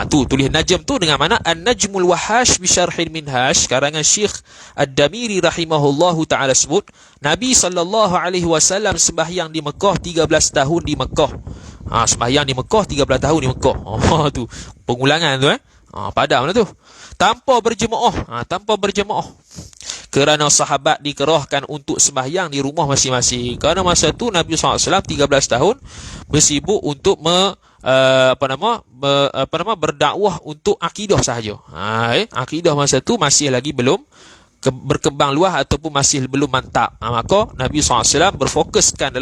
Tu tulis Najm tu dengan mana An-Najmul Wahash bi Syarhil Minhaj karangan Syekh Ad-Damiri rahimahullahu taala sebut, Nabi SAW sembahyang di Mekah 13 tahun di Mekah. Sembahyang di Mekah 13 tahun di Mekah. Tu pengulangan tu padam lah tu. Tanpa berjemaah. Kerana sahabat dikerahkan untuk sembahyang di rumah masing-masing. Kerana masa tu Nabi SAW 13 tahun bersibuk untuk berdakwah untuk akidah sahaja. Akidah masa tu masih lagi belum berkembang luas ataupun masih belum mantap. Maka Nabi SAW berfokuskan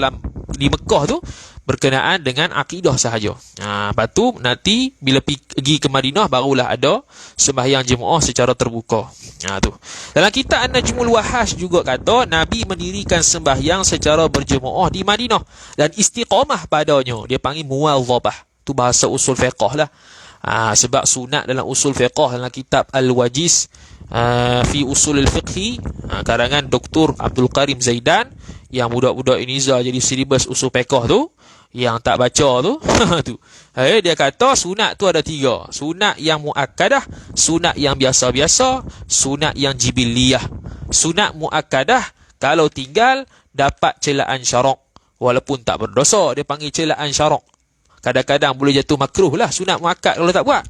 di Mekah tu berkenaan dengan akidah sahaja. Lepas tu nanti bila pergi ke Madinah barulah ada sembahyang jemaah secara terbuka. Tu. Dalam kitab An-Najmul Wahash juga kata Nabi mendirikan sembahyang secara berjemaah di Madinah dan istiqamah padanya. Dia panggil muwadhabah. Tu bahasa usul fiqh lah. Sebab sunat dalam usul fiqh dalam kitab Al-Wajiz fi usul al-fiqhi karangan Dr. Abdul Karim Zaidan yang budak-budak Iniza jadi silibus usul fiqh tu yang tak baca tu dia kata sunat tu ada 3. Sunat yang muakkadah, sunat yang biasa-biasa, sunat yang jibiliyah. Sunat muakkadah kalau tinggal dapat celaan syarak walaupun tak berdosa, dia panggil celaan syarak. Kadang-kadang boleh jatuh makruh lah sunat muakkad kalau tak buat.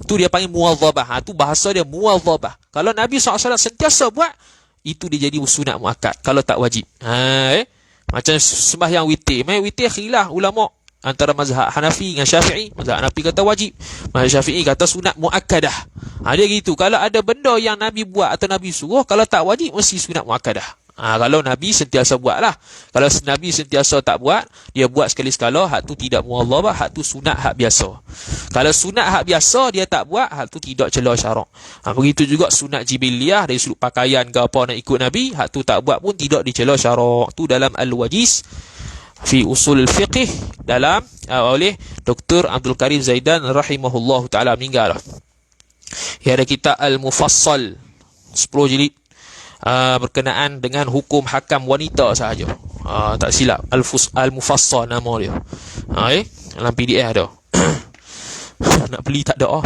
Tu dia panggil muwadhabah. Tu bahasa dia muwadhabah. Kalau Nabi SAW sentiasa buat, itu dia jadi sunat muakkad kalau tak wajib. Macam sembahyang witir. Witir khilaf ulama antara mazhab Hanafi dengan Syafi'i. Mazhab Hanafi kata wajib, mazhab Syafi'i kata sunat muakkadah. Dia gitu. Kalau ada benda yang Nabi buat atau Nabi suruh, kalau tak wajib mesti sunat muakkadah. Kalau Nabi sentiasa buat lah. Kalau Nabi sentiasa tak buat, dia buat sekali-sekala, hak tu tidak muwadhabah, hak tu sunat hak biasa. Kalau sunat hak biasa dia tak buat, hak tu tidak celah syarak. Begitu juga sunat jibiliyah dari sudut pakaian ke apa nak ikut Nabi, hak tu tak buat pun tidak dicela syarak. Tu dalam Al-Wajiz fi usul al-fiqh dalam oleh Dr. Abdul Karim Zaidan rahimahullahu taala, meninggal. Ada kitab Al-Mufassal 10 jilid berkenaan dengan hukum hakam wanita sahaja. Tak silap Al-Mufassal nama dia. Dalam PDF ada. Nak beli tak ada.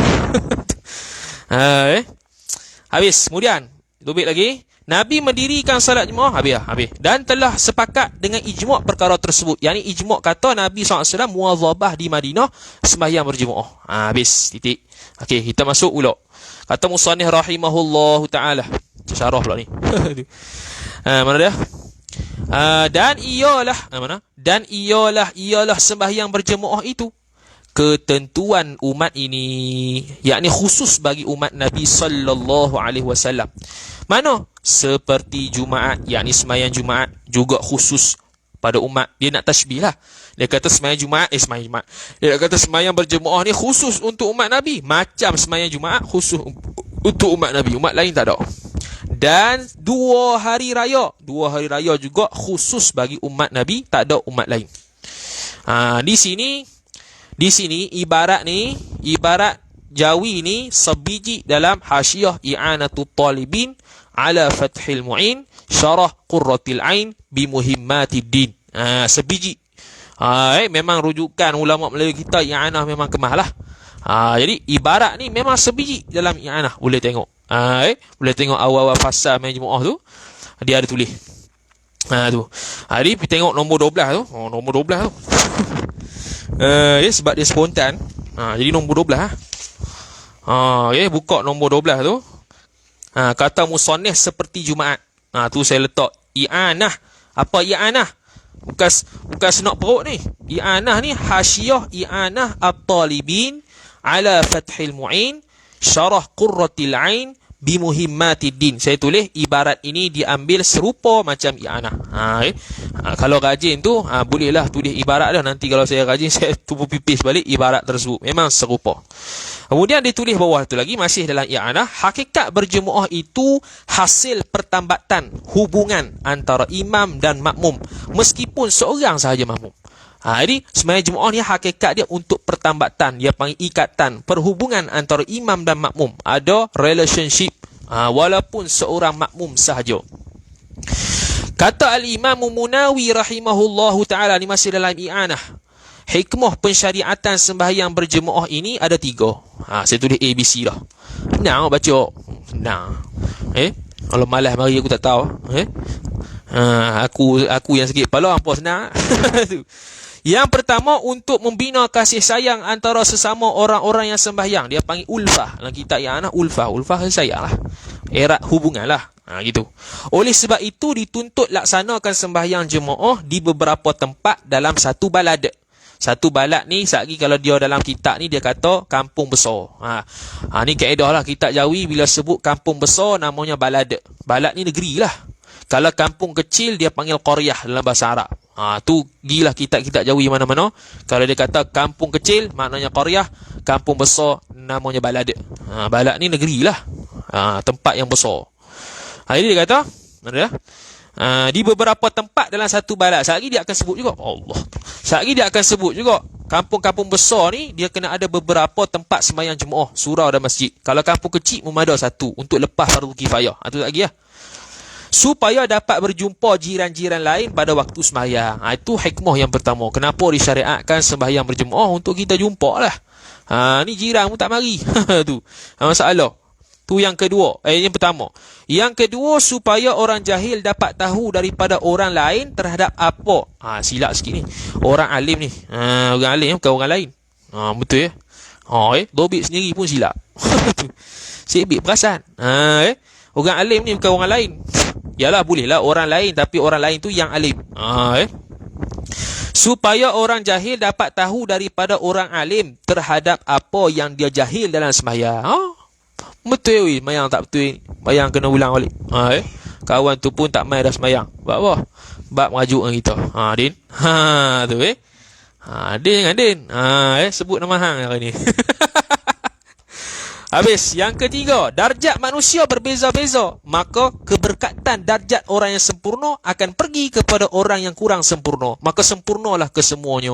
Habis. Kemudian tubik lagi, Nabi mendirikan salat jemaah habis. Dan telah sepakat dengan ijma' perkara tersebut. Yang ni ijma' kata Nabi SAW muwadhabah di Madinah sembahyang berjemaah. Habis. Titik. Okey, kita masuk pula. Kata musannif rahimahullahu taala. Syarah pula ni. Mana dia? Dan ialah sembahyang berjemaah itu ketentuan umat ini, yakni khusus bagi umat Nabi sallallahu alaihi wasallam. Mana? Seperti Jumaat, yakni sembahyang Jumaat juga khusus pada umat. Dia nak tashbih lah. Dia kata sembahyang Jumaat, dia kata sembahyang berjemaah ni khusus untuk umat Nabi. Macam sembahyang Jumaat khusus untuk umat Nabi. Umat lain tak ada. Dan 2 hari raya juga khusus bagi umat Nabi, tak ada umat lain. Di sini ibarat Jawi ni sebiji dalam Hasyiah I'anatul Talibin ala Fathil Mu'in Syarah Qurratil Ain bi Muhimmatid Din. Sebiji. Memang rujukan ulama Melayu kita I'anah memang kemah lah. Jadi ibarat ni memang sebiji dalam I'anah. Boleh tengok. Boleh tengok awal-awal fasal main jemaah tu, dia ada tulis. Tu. Hari pergi tengok nombor 12 tu. Nombor 12 tu. Sebab dia spontan. Jadi nombor 12 buka nombor 12 tu. Kata musannif seperti Jumaat. Tu saya letak i'anah. Apa i'anah? Bukan senak perut ni. I'anah ni Hasyiah I'anah At-Talibin ala Fathil Mu'in Syarah Qurratil Ain bi Muhimmatid Din. Saya tulis ibarat ini diambil serupa macam i'anah. Kalau rajin tu bolehlah tulis ibarat dah. Nanti kalau saya rajin saya tubuh pipis balik ibarat tersebut. Memang serupa. Kemudian ditulis bawah tu lagi masih dalam i'anah, hakikat berjemaah itu hasil pertambatan hubungan antara imam dan makmum meskipun seorang sahaja makmum. Jadi sembahyang jemaah ni hakikat dia untuk pertambatan, dia panggil ikatan, perhubungan antara imam dan makmum, ada relationship walaupun seorang makmum sahaja. Kata Al-Imam Munawi rahimahullahu ta'ala, ni masih dalam i'anah, hikmah pensyariatan sembahyang berjemaah ini ada 3. Saya tulis ABC dah. Senang baca. Senang. Kalau malas mari aku tak tahu. Aku yang sikit kepala, hampa senang. Yang pertama, untuk membina kasih sayang antara sesama orang-orang yang sembahyang. Dia panggil ulfah. Dalam kitab yang anak ulfah. Ulfah kasih sayang lah. Erat hubungan lah. Gitu. Oleh sebab itu, dituntut laksanakan sembahyang jemaah di beberapa tempat dalam satu balad. Satu balad ni, sehari kalau dia dalam kitab ni, dia kata kampung besar. Ni kaedah lah. Kitab Jawi bila sebut kampung besar, namanya balad. Balad ni negeri lah. Kalau kampung kecil, dia panggil qaryah dalam bahasa Arab. Tu gilah kitab-kitab Jawi mana-mana. Kalau dia kata kampung kecil, maknanya qaryah. Kampung besar, namanya balad. Balad ni negeri lah. Tempat yang besar. Jadi dia kata, di beberapa tempat dalam satu balad. Sehari dia akan sebut juga. Allah. Sehari dia akan sebut juga. Kampung-kampung besar ni, dia kena ada beberapa tempat sembahyang jemaah, surau dan masjid. Kalau kampung kecil, memada satu. Untuk lepas fardu kifayah. Itu lagi lah. Supaya dapat berjumpa jiran-jiran lain pada waktu sembahyang. Itu hikmah yang pertama. Kenapa disyariatkan sembahyang berjemaah? Untuk kita jumpa lah. Ni jiran pun tak mari. Tu masalah. Tu yang kedua. Yang pertama. Yang kedua, supaya orang jahil dapat tahu daripada orang lain terhadap apa. Silap sikit ni. Orang alim ni. Orang alim bukan orang lain. Betul ya? Dobit sendiri pun silap. Sebik perasan. Orang alim ni bukan orang lain. Yalah, bolehlah orang lain, tapi orang lain tu yang alim. Supaya orang jahil dapat tahu daripada orang alim terhadap apa yang dia jahil dalam sembahyang. Betul weh, sembahyang tak betul. Sembahyang kena ulang balik. Kawan tu pun tak main dah sembahyang. Buat apa? Bab merajuk dengan kita. Din. Tu Din dengan Din. Sebut nama hang hari ni. Habis, yang ketiga, darjat manusia berbeza-beza. Maka keberkatan darjat orang yang sempurna akan pergi kepada orang yang kurang sempurna. Maka sempurnalah kesemuanya.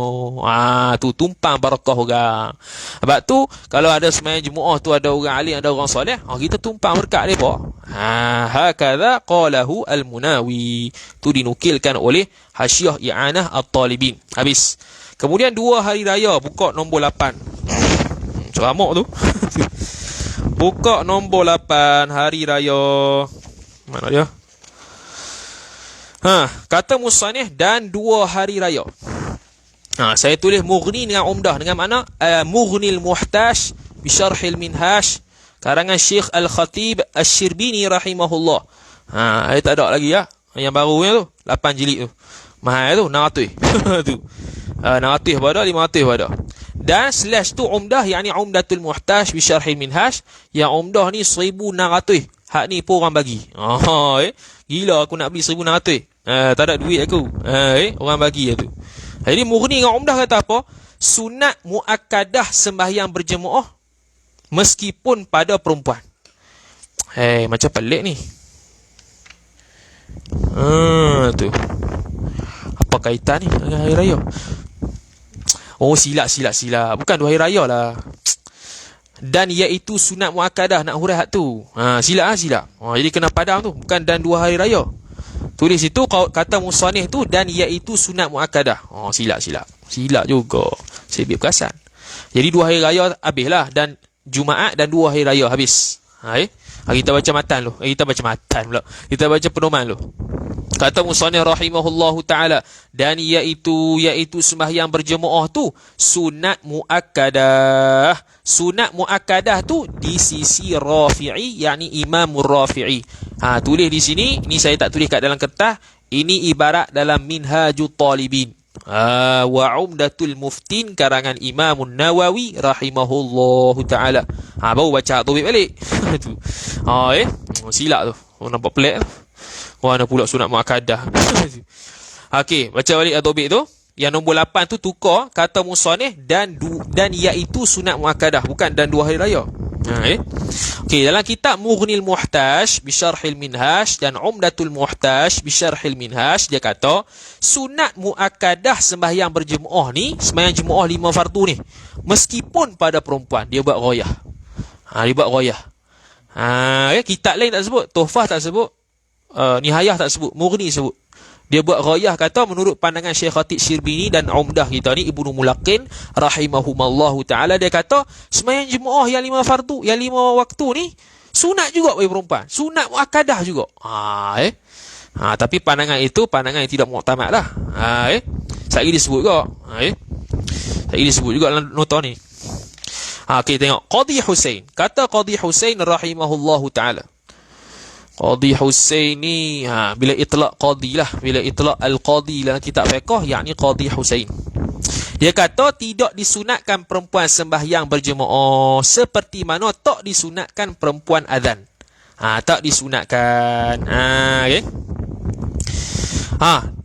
Tu tumpang barakah orang. Sebab tu, kalau ada sembahyang jemaah tu ada orang alim, ada orang soleh, kita tumpang berkat mereka. Hakadha qalahu al-Munawi. Tu dinukilkan oleh Hasyiah I'anah At-Talibin. Habis. Kemudian 2 hari raya, buka nombor 8. Ceramuk tu. Buka nombor 8, hari raya. Mana dia? Kata musannif, dan 2 hari raya. Saya tulis Mughni dengan Umdah. Dengan mana? Mughnil Muhtaj Bisyarhil Minhaj, karangan Syekh Al-Khatib Asy-Syirbini rahimahullah. Tak ada lagi ya. Yang barunya tu 8 jilid tu. Mahal tu 600. Tu 600 pada 500 pada. Dan slash tu Umdah, yakni Umdatul Muhtaj bi Syarhil Minhaj. Yang Umdah ni 1600. Hak ni pun orang bagi. Gila aku nak beli 1600. Tak ada duit aku. Orang bagi tu. Jadi Mughni dengan Umdah kata apa? Sunat muakkadah sembahyang berjemaah meskipun pada perempuan. Macam pelik ni. Tu. Apa kaitan ni dengan hari raya? Silap. Bukan 2 hari raya lah. Dan iaitu sunat muakkadah, nak huraikan hak tu. Silap. Jadi kena padam tu. Bukan dan 2 hari raya. Tulis itu kata musannif tu, dan iaitu sunat muakkadah. Silap. Silap juga. Sebab perasan. Jadi 2 hari raya habislah. Dan Jumaat dan 2 hari raya habis. Kita baca matan lu. Kita baca matan pula. Kita baca pedoman lu. Kata musannif rahimahullahu ta'ala, dan iaitu sembahyang berjemaah tu sunat muakkadah. Sunat muakkadah tu di sisi Rafi'i, yakni Imam Rafi'i. Tulis di sini. Ini saya tak tulis kat dalam kertas. Ini ibarat dalam Minhajut Talibin. Wa Umdatul Muftin, karangan Imam Nawawi rahimahullahu ta'ala. Baru baca tobik balik. Tu. Silap tu. Nampak pelik tu. Mana pula sunat muakkadah. Okey, baca balik tobik tu. Yang nombor 8 tu tukar, kata musannif, dan iaitu sunat muakkadah, bukan dan 2 hari raya. Okey, dalam kitab Mughnil Muhtaj bi Syarhil Minhaj dan Umdatul Muhtaj bi Syarhil Minhaj, dia kata sunat muakkadah sembahyang berjemaah ni, sembahyang jemaah 5 fardu ni, meskipun pada perempuan, dia buat ghayah. Dia buat ghayah. Kitab lain tak sebut, Tuhfah tak sebut, Nihayah tak sebut, Mughni sebut. Dia buat ghayah, kata menurut pandangan Syekh Khatib Syirbini dan Umdah kita ni, Ibnu Mulaqin rahimahumallahu ta'ala, dia kata sembahyang jemaah yang 5 fardu, yang 5 waktu ni sunat juga bagi perempuan, sunat muakkadah juga. Tapi pandangan itu pandangan yang tidak muktamad lah. Sekali disebut juga. Ini disebut juga dalam nota ni. Okey, tengok Qadhi Husain. Kata Qadhi Husain rahimahullahu taala. Qadhi Husain ni bila itlaq qadhi lah, bila itlaq al-qadhi dalam kitab fiqh, yakni Qadhi Husain. Dia kata tidak disunatkan perempuan sembahyang berjemaah seperti mana tak disunatkan perempuan azan. Tak disunatkan. Okey.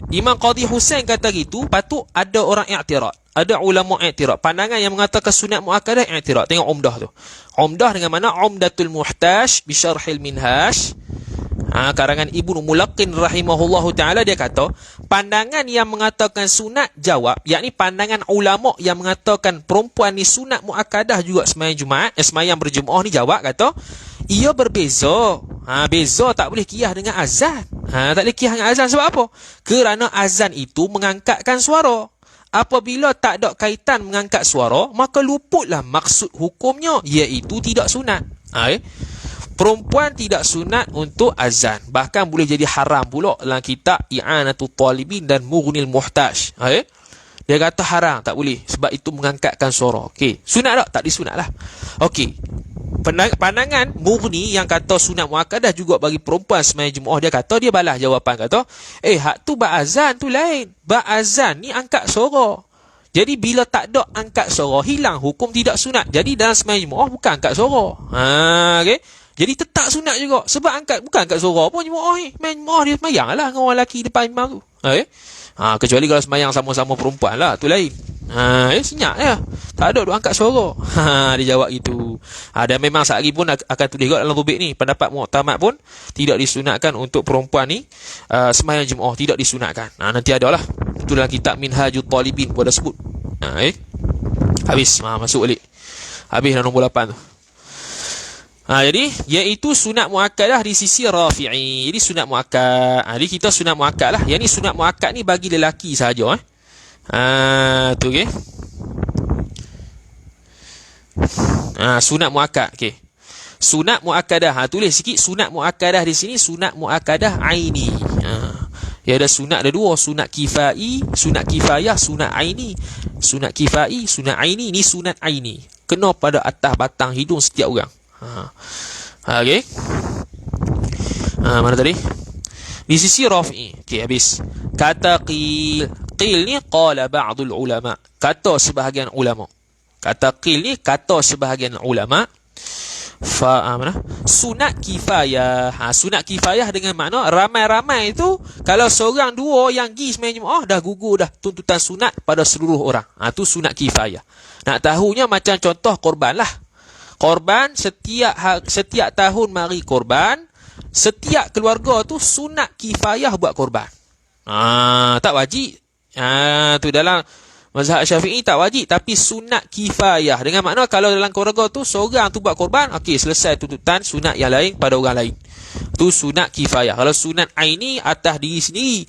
Imam Qadhi Husain kata gitu, patut ada orang i'tirad. Ada ulama i'tirad. Pandangan yang mengatakan sunat muakkadah i'tirad. Tengok Umdah tu. Umdah dengan mana? Umdatul Muhtaj bi Syarhil Minhaj. Karangan Ibnu Mulaqqin rahimahullahu taala, dia kata pandangan yang mengatakan sunat jawab, yakni pandangan ulama yang mengatakan perempuan ni sunat muakkadah juga sembahyang Jumaat, sembahyang berjemaah ni, jawab kata ia berbeza. Beza tak boleh kiyah dengan azan. Tak boleh kiyah dengan azan sebab apa? Kerana azan itu mengangkatkan suara. Apabila tak ada kaitan mengangkat suara, maka luputlah maksud hukumnya, iaitu tidak sunat. Perempuan tidak sunat untuk azan. Bahkan boleh jadi haram pula dalam kitab I'anatul Talibin dan Mughnil Muhtaj. Dia kata haram, tak boleh sebab itu mengangkatkan suara. Okey, sunat tak? Tak disunat lah. Okey. Pandangan Mughni yang kata sunat muakkadah juga bagi perempuan sembahyang Jumaat, dia kata, dia balas jawapan kata, hak tu bab azan tu lain. Bab azan ni angkat suara. Jadi bila tak ada angkat suara, hilang hukum tidak sunat. Jadi dalam sembahyang Jumaat bukan angkat suara. Okey. Jadi tetap sunat juga sebab bukan angkat suara pun Jumaat ni. Main Jumaat dia sembahyang lah dengan orang lelaki depan imam tu. Kecuali kalau sembahyang sama-sama perempuan lah, tu lain. Senyap je. Tak ada duk angkat suara. Dia jawab gitu. Dan memang sehari pun akan tulis juga dalam rubik ni, pendapat muktamad pun tidak disunatkan untuk perempuan ni sembahyang Jumaat, tidak disunatkan. Nanti adalah itu dalam kitab Minhajul Talibin pun ada sebut. Habis, masuk balik. Habis dah nombor 8 tu. Jadi iaitu sunat muakkadah di sisi Rafi'i. Jadi sunat muakkad. Jadi kita sunat muakkad lah. Yang ni sunat muakkad ni bagi lelaki saja. Tu okey. Sunat muakkad. Okey. Sunat muakkadah. Tulis sikit sunat muakkadah di sini, sunat muakkadah aini. Ya, ada sunat, ada dua, sunat kifai, sunat kifayah, sunat aini. Sunat kifai, sunat aini, ni sunat aini. Kena pada atas batang hidung setiap orang. Okey. Mana tadi? Di sisi rafi. Okey, habis. Kata qil. Qil ni qala ba'dul ulama. Kata sebahagian ulama. Kata qil ni kata sebahagian ulama. Mana? Sunat kifayah. Sunat kifayah dengan makna ramai-ramai itu, kalau seorang dua yang pergi sembahyang Jumaat dah gugur dah tuntutan sunat pada seluruh orang. Tu sunat kifayah. Nak tahunya macam contoh korban lah. Korban setiap tahun mari korban, setiap keluarga tu sunat kifayah buat korban. Tak wajib. Tu dalam mazhab Syafi'i tak wajib, tapi sunat kifayah. Dengan makna kalau dalam keluarga tu seorang tu buat korban, okey, selesai tuntutan sunat yang lain pada orang lain. Tu sunat kifayah. Kalau sunat aini atas diri sendiri,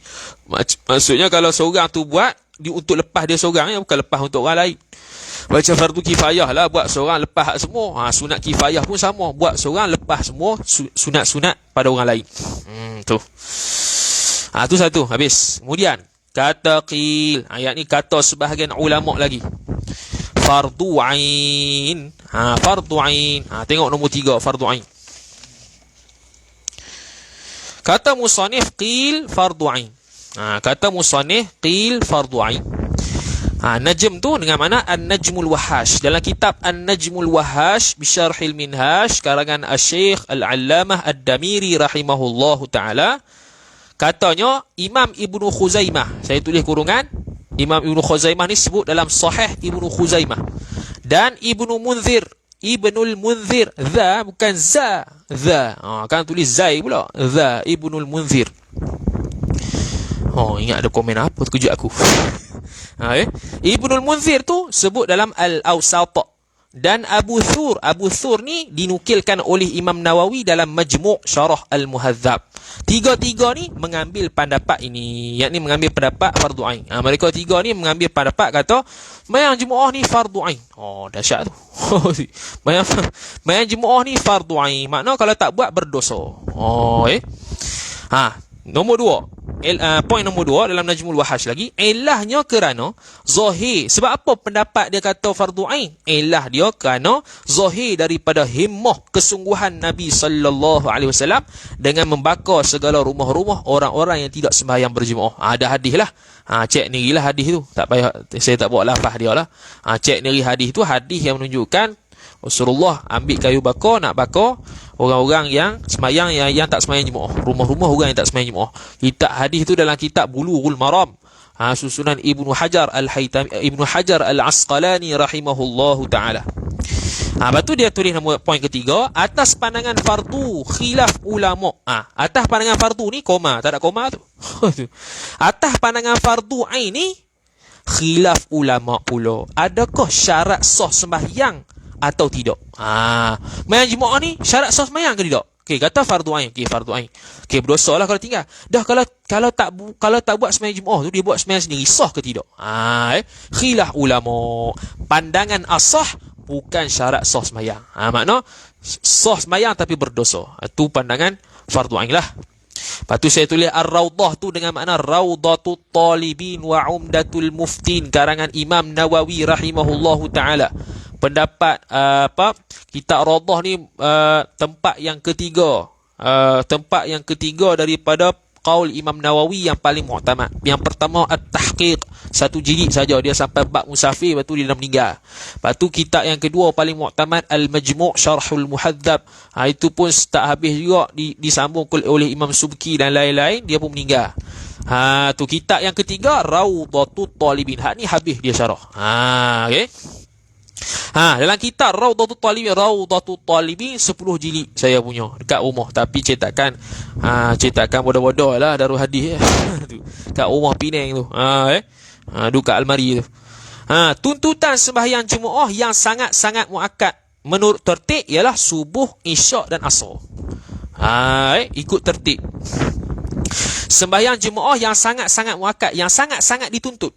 maksudnya kalau seorang tu buat untuk lepas dia seorang, bukan lepas untuk orang lain. Macam fardu kifayah lah, buat seorang lepas hak semua. Sunat kifayah pun sama, buat seorang lepas semua sunat-sunat pada orang lain. Tu satu, habis. Kemudian kata qil, ayat ni kata sebahagian ulama lagi. Fardu ain. Fardu ain. Tengok nombor 3, fardu ain. Kata musannif qil fardu ain. Kata musannif qil fardu ain. Najm tu dengan mana? An-Najmul Wahash. Dalam kitab An-Najmul Wahash bi Syarhil Minhaj karangan Asy-Syaikh Al-Allamah Ad-Damiri rahimahullahu taala, katanya Imam Ibnu Khuzaimah, saya tulis kurungan, Imam Ibnu Khuzaimah ni sebut dalam Sahih Ibnu Khuzaimah, dan Ibnu Munzir, Ibnul Munzir, za bukan za, kan tulis zai pula, za Ibnul Munzir. Ingat ada komen apa, terkejut aku. Ibnul Munzir tu sebut dalam Al-Awsat. Dan Abu Thur ni dinukilkan oleh Imam Nawawi dalam Majmu' Syarah Al-Muhadzab. Tiga-tiga ni mengambil pendapat ini, yakni mengambil pendapat fardu ain. Mereka tiga ni mengambil pendapat kata sembahyang Jumaat ni fardu ain. Dahsyat tu. Sembahyang Jumaat ni fardu ain. Makna kalau tak buat berdosa. Nombor 2. Poin nombor 2 dalam Najmul Wahash lagi, ilahnya kerana zahir. Sebab apa pendapat dia kata fardu ain? Ilah dia kerana zahir daripada himmah kesungguhan Nabi sallallahu alaihi wasallam dengan membakar segala rumah-rumah orang-orang yang tidak sembahyang berjemaah. Ada hadis lah. Cek ni lah hadis tu. Tak payah saya tak bawa lafaz dia lah. Cek ni hadis tu, hadis yang menunjukkan Rasulullah ambil kayu bakar, nak bakar orang-orang yang semayang yang tak semayang jemaah, rumah-rumah orang yang tak semayang jemaah. Kitab hadis tu dalam kitab Bulughul Maram, susunan Ibnu Hajar Al-Asqalani rahimahullahu taala. Lepas tu dia tulis nombor poin ketiga, atas pandangan fardu khilaf ulama. Atas pandangan fardu ni koma, tak ada koma tu. Atas pandangan fardu ain ni khilaf ulama pula. Adakah syarat sah sembahyang atau tidak? Sembahyang jemaah ni syarat sah sembahyang ke tidak? Okey, kata fardu ain. Okey, fardu ain. Okey, berdosa lah kalau tinggal. Dah kalau tak buat sembahyang jemaah tu, dia buat sembahyang sendiri, sah ke tidak? Khilaf ulama. Pandangan asah bukan syarat sah sembahyang. Makna sah sembahyang tapi berdosa. Itu pandangan fardu ain lah. Lepas tu saya tulis Ar-Rawdah tu dengan makna Rawdatut Talibin wa Umdatul Muftin, karangan Imam Nawawi rahimahullahu taala. Pendapat kitab Rawdah ni tempat yang ketiga. Tempat yang ketiga daripada qaul Imam Nawawi yang paling mu'tamad. Yang pertama At-Tahqiq, satu jilid saja, dia sampai bab musafir, lepas tu dia dah meninggal. Lepas tu kitab yang kedua paling mu'tamad Al-Majmu' Syarhul Muhadzab. Itu pun tak habis juga, disambung oleh Imam Subki dan lain-lain, dia pun meninggal. Tu kitab yang ketiga Rawdatut Talibin. Hak ni habis dia syarah. Okey. Dalam kitab Rawdatut Talibin 10 jilid saya punya dekat rumah, tapi cetakan bodoh-bodoh lah, Darul Hadis tu kat rumah Penang tu. Dekat almari tu. Tuntutan sembahyang jemaah yang sangat-sangat muakkad menurut tertib ialah subuh, isyak dan asar. Ikut tertib. Sembahyang jemaah yang sangat-sangat muakkad, yang sangat-sangat dituntut.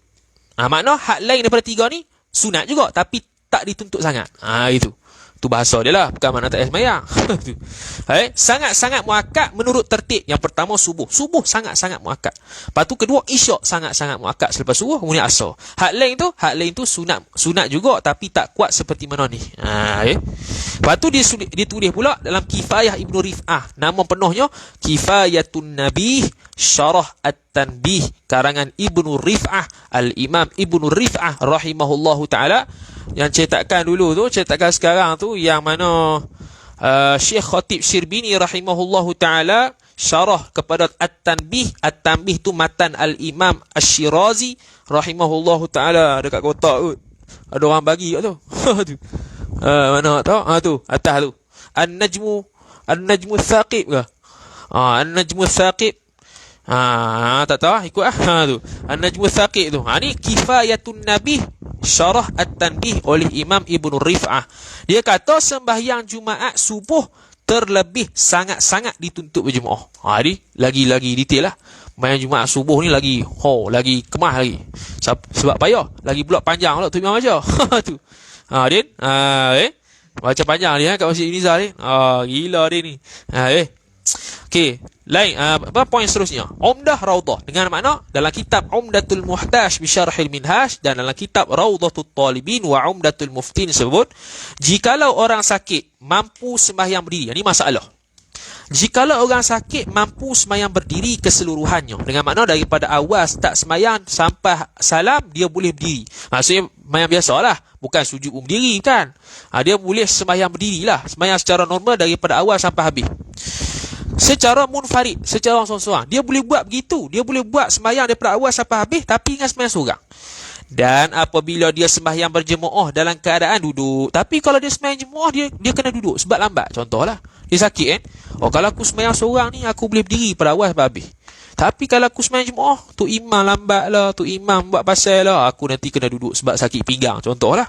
Makna hak lain daripada tiga ni sunat juga tapi tak dituntut sangat. Itu bahasa dia lah, bukan makna tak sembahyang. Sangat-sangat muakkad menurut tertib. Yang pertama subuh sangat-sangat muakkad. Lepas tu kedua isyak sangat-sangat muakkad selepas subuh, kemudian asar. Hak lain tu sunat juga tapi tak kuat seperti mana ni. Lepas tu dia tulis pula dalam Kifayah Ibnu Rif'ah. Nama penuhnya Kifayatun Nabi Syarah At-Tanbih, karangan Ibnu Rif'ah, Al-Imam Ibnu Rif'ah rahimahullahu taala. Yang cetakan dulu tu, cetakan sekarang tu yang mana Syekh Khatib Syirbini rahimahullahu taala syarah kepada At-Tanbih. At-Tanbih tu matan Al-Imam Asy-Syirazi rahimahullahu taala, dekat kotak tu. Ada orang bagi kat tu. Mana tahu? Tu atas tu. An-Najmu Tsaqib ke? An-Najmu Tsaqib. Tak tahu, ikut tu. An-Najmu Tsaqib tu. Ni Kifayatun Nabi Syarah At-Tanbih oleh Imam Ibnu Rif'ah. Dia kata sembahyang Jumaat subuh terlebih sangat-sangat dituntut berjemaah. Ni lagi detail lah. Sembahyang Jumaat subuh ni lagi kemah lagi. Sebab payah, lagi pula panjang pula tu Imam baca. Tu. Din, baca panjang dia kat Masjid Nizar ni. Gila dia ni. Okey, lain poin seterusnya. Umdah Rawdah dengan makna dalam kitab Umdatul Muhtaj bi Syarhil Minhaj dan dalam kitab Rawdatut Talibin wa Umdatul Muftin sebut, jikalau orang sakit mampu sembahyang berdiri. Ini masalah. Jikalau orang sakit mampu sembahyang berdiri keseluruhannya, dengan makna daripada awal start sembahyang sampai salam dia boleh berdiri. Maksudnya sembahyang biasalah, bukan sujud pun berdiri kan. Dia boleh sembahyang berdirilah, sembahyang secara normal daripada awal sampai habis. Secara munfarid, secara seorang-seorang, dia boleh buat begitu. Dia boleh buat sembahyang daripada awal sampai habis tapi dengan sembahyang seorang. Dan apabila dia sembahyang berjemaah dalam keadaan duduk, tapi kalau dia sembahyang jemaah dia kena duduk sebab lambat. Contohlah, dia sakit kan. Kalau aku sembahyang seorang ni aku boleh berdiri pada awal sampai habis. Tapi kalau aku sembahyang jemaah, tu imam lambat lah, tu imam buat pasal lah, aku nanti kena duduk sebab sakit pinggang. Contohlah.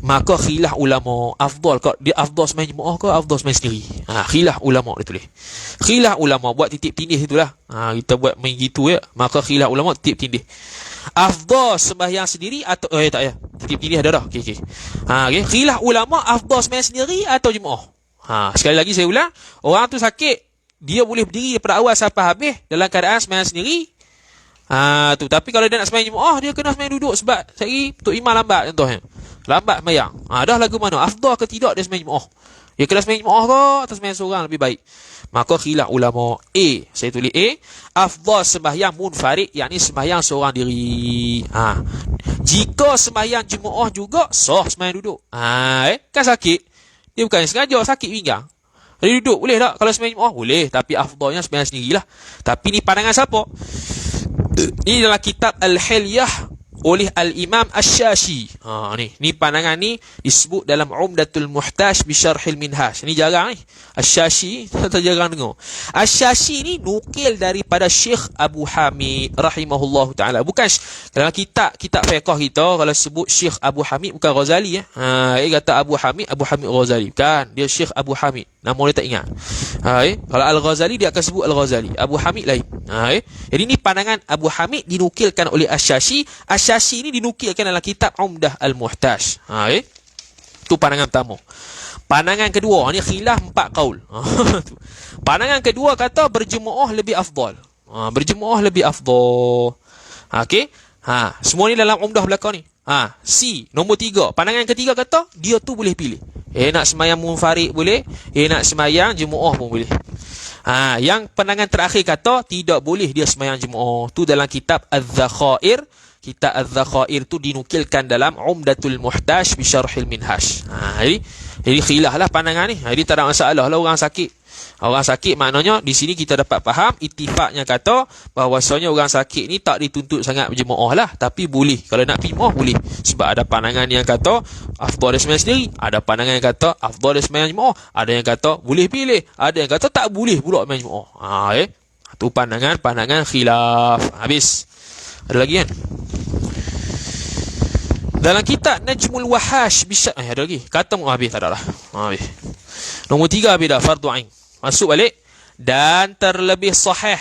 Maka khilaf ulama, afdal ke dia afdal sembahyang jemaah ke afdal sembahyang sendiri. Khilaf ulama dia tulis. Khilaf ulama buat titik tindih itulah. Kita buat main gitu ya. Maka khilaf ulama titik tindih. Afdal sembahyang sendiri atau tak ya. Titik tindih ada dah. Okey. Okey. Khilaf ulama afdal sembahyang sendiri atau jemaah. Sekali lagi saya ulang, orang tu sakit dia boleh berdiri daripada awal sampai habis dalam keadaan sembahyang sendiri. Tu. Tapi kalau dia nak sembahyang Jumaat, dia kena sembahyang duduk sebab sehari Tok Imam lambat contohnya. Lambat sembahyang. Dah lagu mana? Afdal ke tidak dia sembahyang Jumaat? Dia kena sembahyang Jumaat ke atau sembahyang seorang lebih baik? Maka khilaf ulama. Saya tulis afdal sembahyang munfarid, yakni sembahyang seorang diri. Jika sembahyang Jumaat juga sah sembahyang duduk. Kan sakit. Dia bukan sengaja sakit pinggang. Dia duduk boleh tak? Kalau sembahyang Jumaat boleh, tapi afdalnya sembahyang sendirilah. Tapi ni pandangan siapa? Ini dalam kitab Al-Hilyah oleh Al-Imam Asy-Syashi. Ni pandangan ni disebut dalam Umdatul Muhtaj bi Syarhil Minhaj. Ni jarang ni. Asy-Syashi tak jarang dengar. Asy-Syashi ni nukil daripada Syekh Abu Hamid rahimahullahu taala. Bukan dalam kitab fiqh kita kalau sebut Syekh Abu Hamid bukan Ghazali dia kata Abu Hamid Ghazali. Bukan, dia Syekh Abu Hamid. Nama dia tak ingat. Kalau Al-Ghazali dia akan sebut Al-Ghazali. Abu Hamid lain. Jadi ni pandangan Abu Hamid dinukilkan oleh Asy-Syashi. Asy-Syashi ni dinukilkan dalam kitab Umdah Al-Muhtaj. Itu pandangan pertama. Pandangan kedua, ni khilaf 4 qaul. Pandangan kedua kata berjemaah lebih afdal. Berjemaah lebih afdal. Okey. Semua ni dalam Umdah belakang ni. C, nombor 3. Pandangan ketiga kata dia tu boleh pilih. Nak sembahyang munfarid boleh, nak sembahyang jemaah pun boleh. Yang pandangan terakhir kata tidak boleh dia sembahyang jemaah. Tu dalam kitab Az-Zakhair. Kitab Az-Zakhair tu dinukilkan dalam Umdatul Muhtaj bi Syarhil Minhaj. Jadi khilaf lah pandangan ni. Jadi tak ada masalah lah orang sakit. Orang sakit maknanya di sini kita dapat faham ittifaqnya kata bahawasanya orang sakit ni tak dituntut sangat berjemaah lah, tapi boleh. Kalau nak pergi jemaah boleh. Sebab ada pandangan yang kata afdal dia sembahyang sendiri, ada pandangan yang kata afdal dia sembahyang jemaah, ada yang kata boleh pilih, ada yang kata tak boleh pula sembahyang jemaah. Tu pandangan khilaf. Habis. Ada lagi kan? Dalam kitab Najmul Wahash ada lagi. Kata habis tak ada lah. Habis. Nombor 3 habis dah, fardu ain. Masuk balik. Dan terlebih sahih.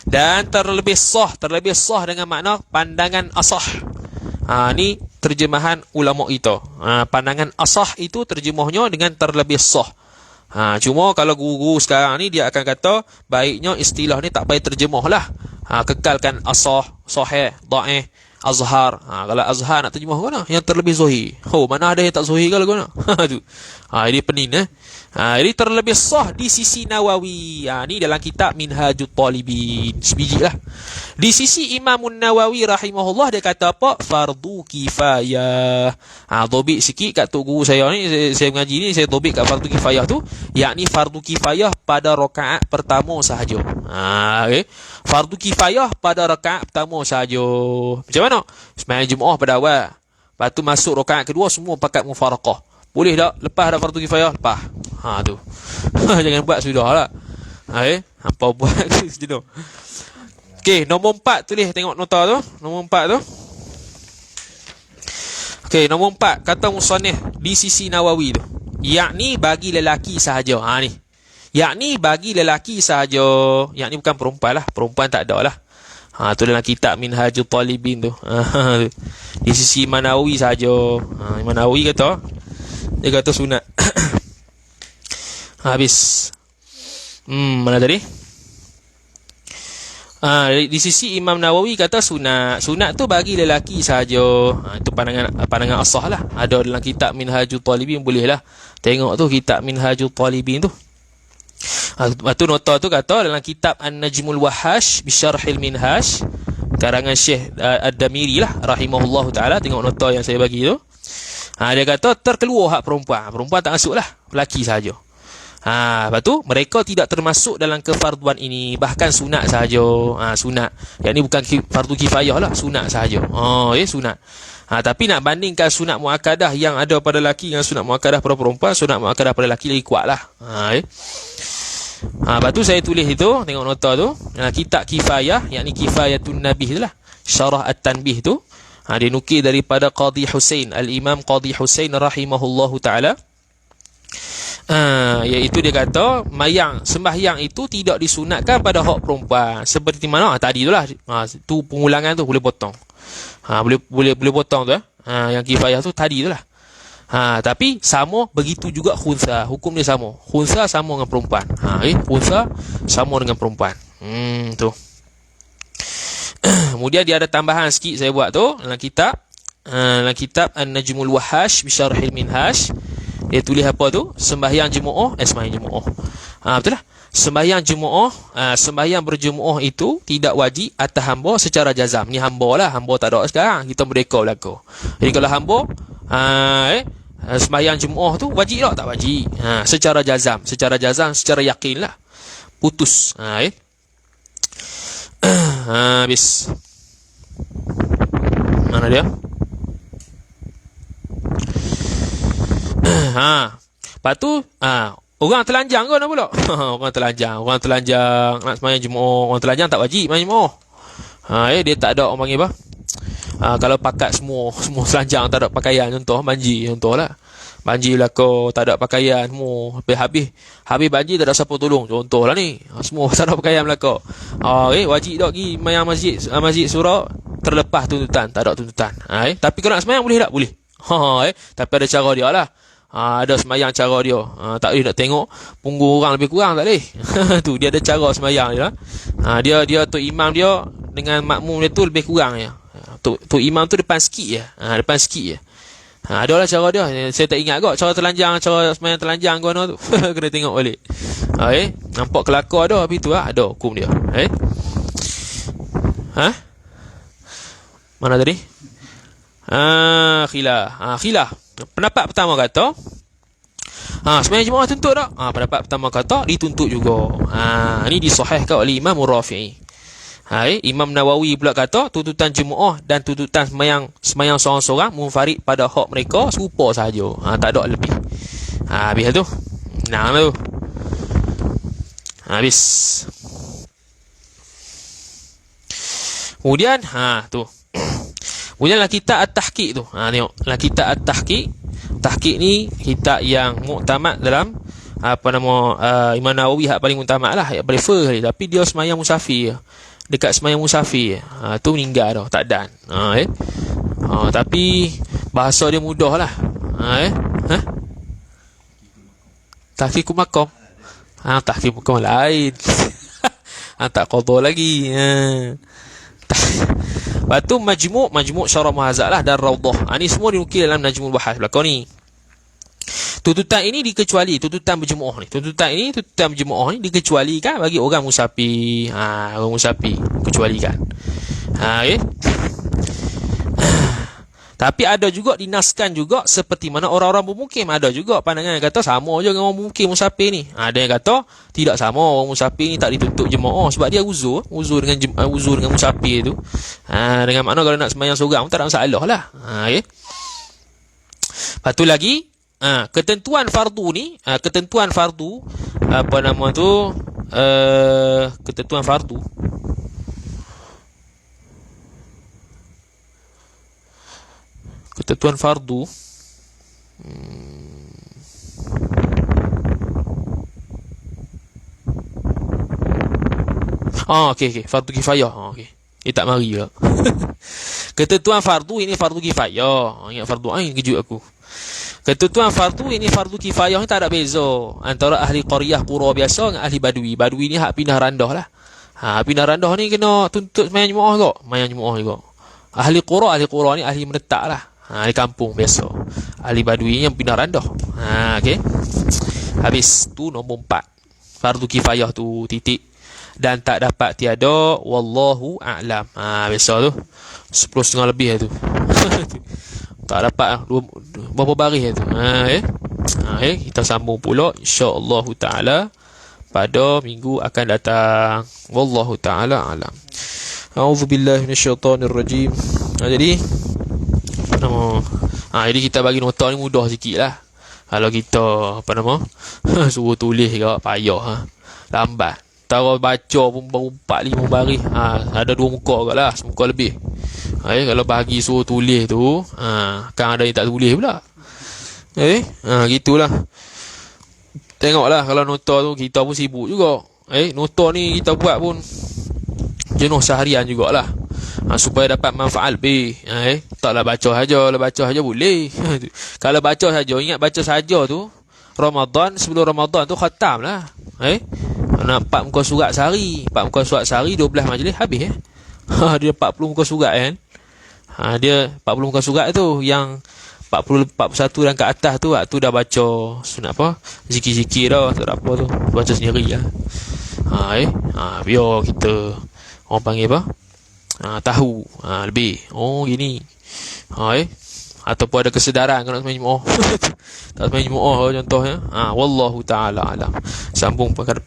Dan terlebih sah dengan makna pandangan asah. Ni terjemahan ulama kita. Pandangan asah itu terjemahnya dengan terlebih sah. Cuma kalau guru sekarang ni dia akan kata baiknya istilah ni tak payah terjemah lah. Kekalkan asah, sahih, dhaif, azhar. Kalau azhar nak terjemah mana? Yang terlebih zahir. Mana ada yang tak zahir kalau mana? Tu. Ini pening Jadi terlebih sah di sisi Nawawi. Ni dalam kitab Minhajut Talibin. Sebiji lah. Di sisi Imam Nawawi rahimahullah dia kata apa? Fardu kifayah. Dobit sikit kat tok guru saya ni, saya mengaji ni, saya dobit kat fardu kifayah tu, yakni fardu kifayah pada rakaat pertama sahaja. Fardu kifayah pada rakaat pertama sahaja. Macam mana? Sembahyang Jumaat pada awal. Lepas tu masuk rakaat kedua semua pakat mufaraqah. Boleh tak? Lepas dah fardu kifayah? Lepas. Tu. Jangan buat sudah lah. Apa buat macam tu. Okey, nombor 4 tulis tengok nota tu. Nombor 4 tu. Okey, nombor 4 kata musannif di sisi Nawawi tu. Yakni bagi lelaki sahaja. Ni. Yakni bagi lelaki sahaja. Yakni bukan perempuan lah. Perempuan tak ada lah. Tu dalam kitab Minhajul Talibin tu. Di sisi Imam Nawawi sahaja. Imam Nawawi kata dia kata sunat. Habis. Mana tadi? Di sisi Imam Nawawi kata sunat. Sunat tu bagi lelaki sahaja. Itu pandangan asah lah. Ada dalam kitab Minhajul Talibin, boleh lah. Tengok tu kitab Minhajul Talibin tu. Lepas tu nota tu kata dalam kitab An-Najmul Wahash bi Syarhil Minhaj, karangan Syekh Ad-Damiri lah rahimahullahu taala. Tengok nota yang saya bagi tu. Dia kata terkeluar hak perempuan. Perempuan tak masuk lah, lelaki sahaja. Lepas tu mereka tidak termasuk dalam kefarduan ini, bahkan sunat sahaja. Sunat. Yang ni bukan fardu kifayah lah, sunat sahaja. Sunat. Tapi nak bandingkan sunat muakkadah yang ada pada lelaki dengan sunat muakkadah pada perempuan, sunat muakkadah pada lelaki lagi kuat lah. Lepas tu saya tulis itu, tengok nota tu, kitab kifayah, yakni Kifayatun Nabih tu lah, Syarah At-Tanbih tu. Dia nukil daripada Qadhi Husain, Al-Imam Qadhi Husain rahimahullahu ta'ala. Iaitu dia kata sembahyang itu tidak disunatkan pada hak perempuan. Seperti mana? Tadi tu lah. Tu pengulangan tu boleh potong. Boleh potong tu. Yang kifayah tu tadi tu lah. Tapi sama begitu juga khunsa. Hukum dia sama. Khunsa sama dengan perempuan. Khunsa sama dengan perempuan. Tu. Kemudian dia ada tambahan sikit saya buat tu dalam kitab An-Najmul Wahash bi Syarhil Minhaj. Dia tulis apa tu? Sembahyang jemaah, betul lah. Sembahyang berjemaah itu tidak wajib atas hamba secara jazam. Ni hamba lah, hamba tak ada sekarang. Kita merdeka belaka. Jadi kalau hamba sembahyang jemaah tu wajib tak? Tak wajib. Secara jazam, secara yakin lah. Putus. Habis. Mana dia? Lepas tu orang telanjang ke nak pula? Orang telanjang nak sembahyang jemaah. Orang telanjang tak wajib sembahyang jemaah. Dia tak ada orang panggil apa? Kalau pakat semua telanjang tak ada pakaian, contoh banjir lah. Banjir belaka, tak ada pakaian semua. Habis banjir tak ada siapa tolong. Contohlah ni. Semua tak ada pakaian belaka. Wajib tak pergi sembahyang masjid surau terlepas tuntutan, tak ada tuntutan. Tapi kalau nak sembahyang boleh tak? Boleh. Tapi ada cara dia lah. Ada sembahyang cara dia. Tak boleh nak tengok punggung orang lebih kurang, tak boleh. Tu dia ada cara sembahyang dia. Dia tu imam dia dengan makmum dia tu lebih kurang ya. Tu imam tu depan sikit je. Depan sikit je. Adalah cara dia. Saya tak ingat kot cara sembahyang telanjang kau tu. Kena tengok balik. Nampak kelakar dah, tapi tu ada hukum dia. Mana tadi? Khilaf. Pendapat pertama kata sembahyang jemaah tuntut tak? Pendapat pertama kata dituntut juga. Ini disahihkan oleh Imam Rafi'i. Imam Nawawi pula kata tuntutan jemaah dan tuntutan sembahyang seorang-seorang munfarid pada hak mereka serupa saja. Tak ada lebih. Habis tu. Tu. Habis. Kemudian tu. Kemudianlah kitab At-Tahqiq tu. Tengok. Kitab At-Tahqiq. Tahqiq ni kitab yang muktamad dalam Imam Nawawi hak paling muktamad lah, hak paling first. Tapi dia sembahyang musafir. Dekat sembahyang musafir. Tu meninggal dah, tak dan. Tapi bahasa dia mudah lah. Tahqiqul Maqam. Tahqiqul Maqam lain. Tak qadha lagi. Lepas tu Majmu' Syarah Muhazab lah dan Rawdah. Ni semua dinukil dalam Najmul Wahash belakang ni. Tuntutan ini dikecuali, tuntutan berjemaah ni. Tuntutan berjemaah ni dikecualikan bagi orang musafir. Orang musafir kecualikan. Tapi ada juga dinaskan juga seperti mana orang-orang bermukim. Ada juga pandangan yang kata sama je dengan orang bermukim musafir ni. Ada yang kata tidak sama, orang musafir ni tak dituntut jemaah sebab dia uzur dengan musafir tu. Dengan makna kalau nak sembahyang seorang tak ada masalah lah. Lepas tu lagi ketentuan fardu ni, ketentuan fardu okey fardu kifayah. Dia tak mari pula. Ketentuan fardu ini fardu kifayah. Ingat fardu ain kejut aku. Ketentuan fardu ini fardu kifayah ni tak ada beza antara ahli qaryah qura biasa dengan ahli badui. Badui ni hak pindah randah lah. Pindah randah ni kena tuntut sembahyang jemaah juga. Sembahyang jemaah juga. Ahli qura ni ahli menetap lah. Di kampung biasa. Ahli badui yang pindah randah. Okey. Habis tu nombor 4. Fardu kifayah tu titik. Dan tak dapat tiada wallahu a'lam. Biasa tu 10.30 lebih tu. Tak dapat berapa baris tu. Kita sambung pula insya-Allah taala pada minggu akan datang. Wallahu taala alam. A'udzubillahi minasyaitonirrajim. Jadi jadi kita bagi nota ni mudah sikit lah. Kalau kita suruh tulis ke payah lambat. Tahu baca pun baru 4-5 baris. Ada 2 muka kot lah, semuka lebih. Kalau bagi suruh tulis tu, kan ada yang tak tulis pula. Gitulah. Tengoklah kalau nota tu kita pun sibuk juga. Nota ni kita buat pun jenuh seharian jugalah. supaya dapat manfaat lebih. Taklah baca saja boleh. Kalau baca saja, ingat baca saja tu sebelum Ramadan tu khatam lah. Nak 4 muka surat sehari, 4 muka surat sehari 12 majlis habis. Dia 40 muka surat kan. Dia 40 muka surat tu, yang 41 dan ke atas tu dah baca sunat apa, zikir-zikir dah, tak ada apa tu, baca sendiri lah. Biar kita orang panggil apa, tahu lebih. Gini. Ataupun ada kesedaran kalau nak sembang Jumaat. Tak sembang Jumaat contohnya. Wallahu taala alam. Sambung pada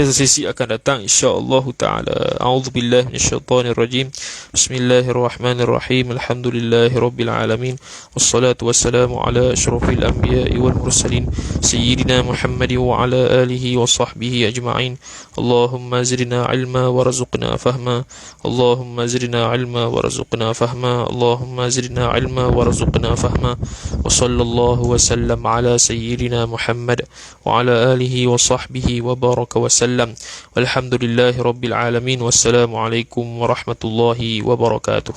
sesi akan datang insya-Allah taala. A'udzubillahi minasyaitonir rajim. Bismillahirrahmanirrahim. Alhamdulillahirabbil alamin. Wassalatu wassalamu ala asyrafil anbiya'i wal mursalin sayyidina Muhammad wa ala alihi wa sahbihi ajma'in. Allahumma zidna ilma warzuqna fahma. Allahumma zidna ilma warzuqna fahma. Allahumma zidna ilma warzuqna فهما وصلى الله وسلم على سيدنا محمد وعلى آله وصحبه وبارك وسلم والحمد لله رب العالمين والسلام عليكم ورحمة الله وبركاته.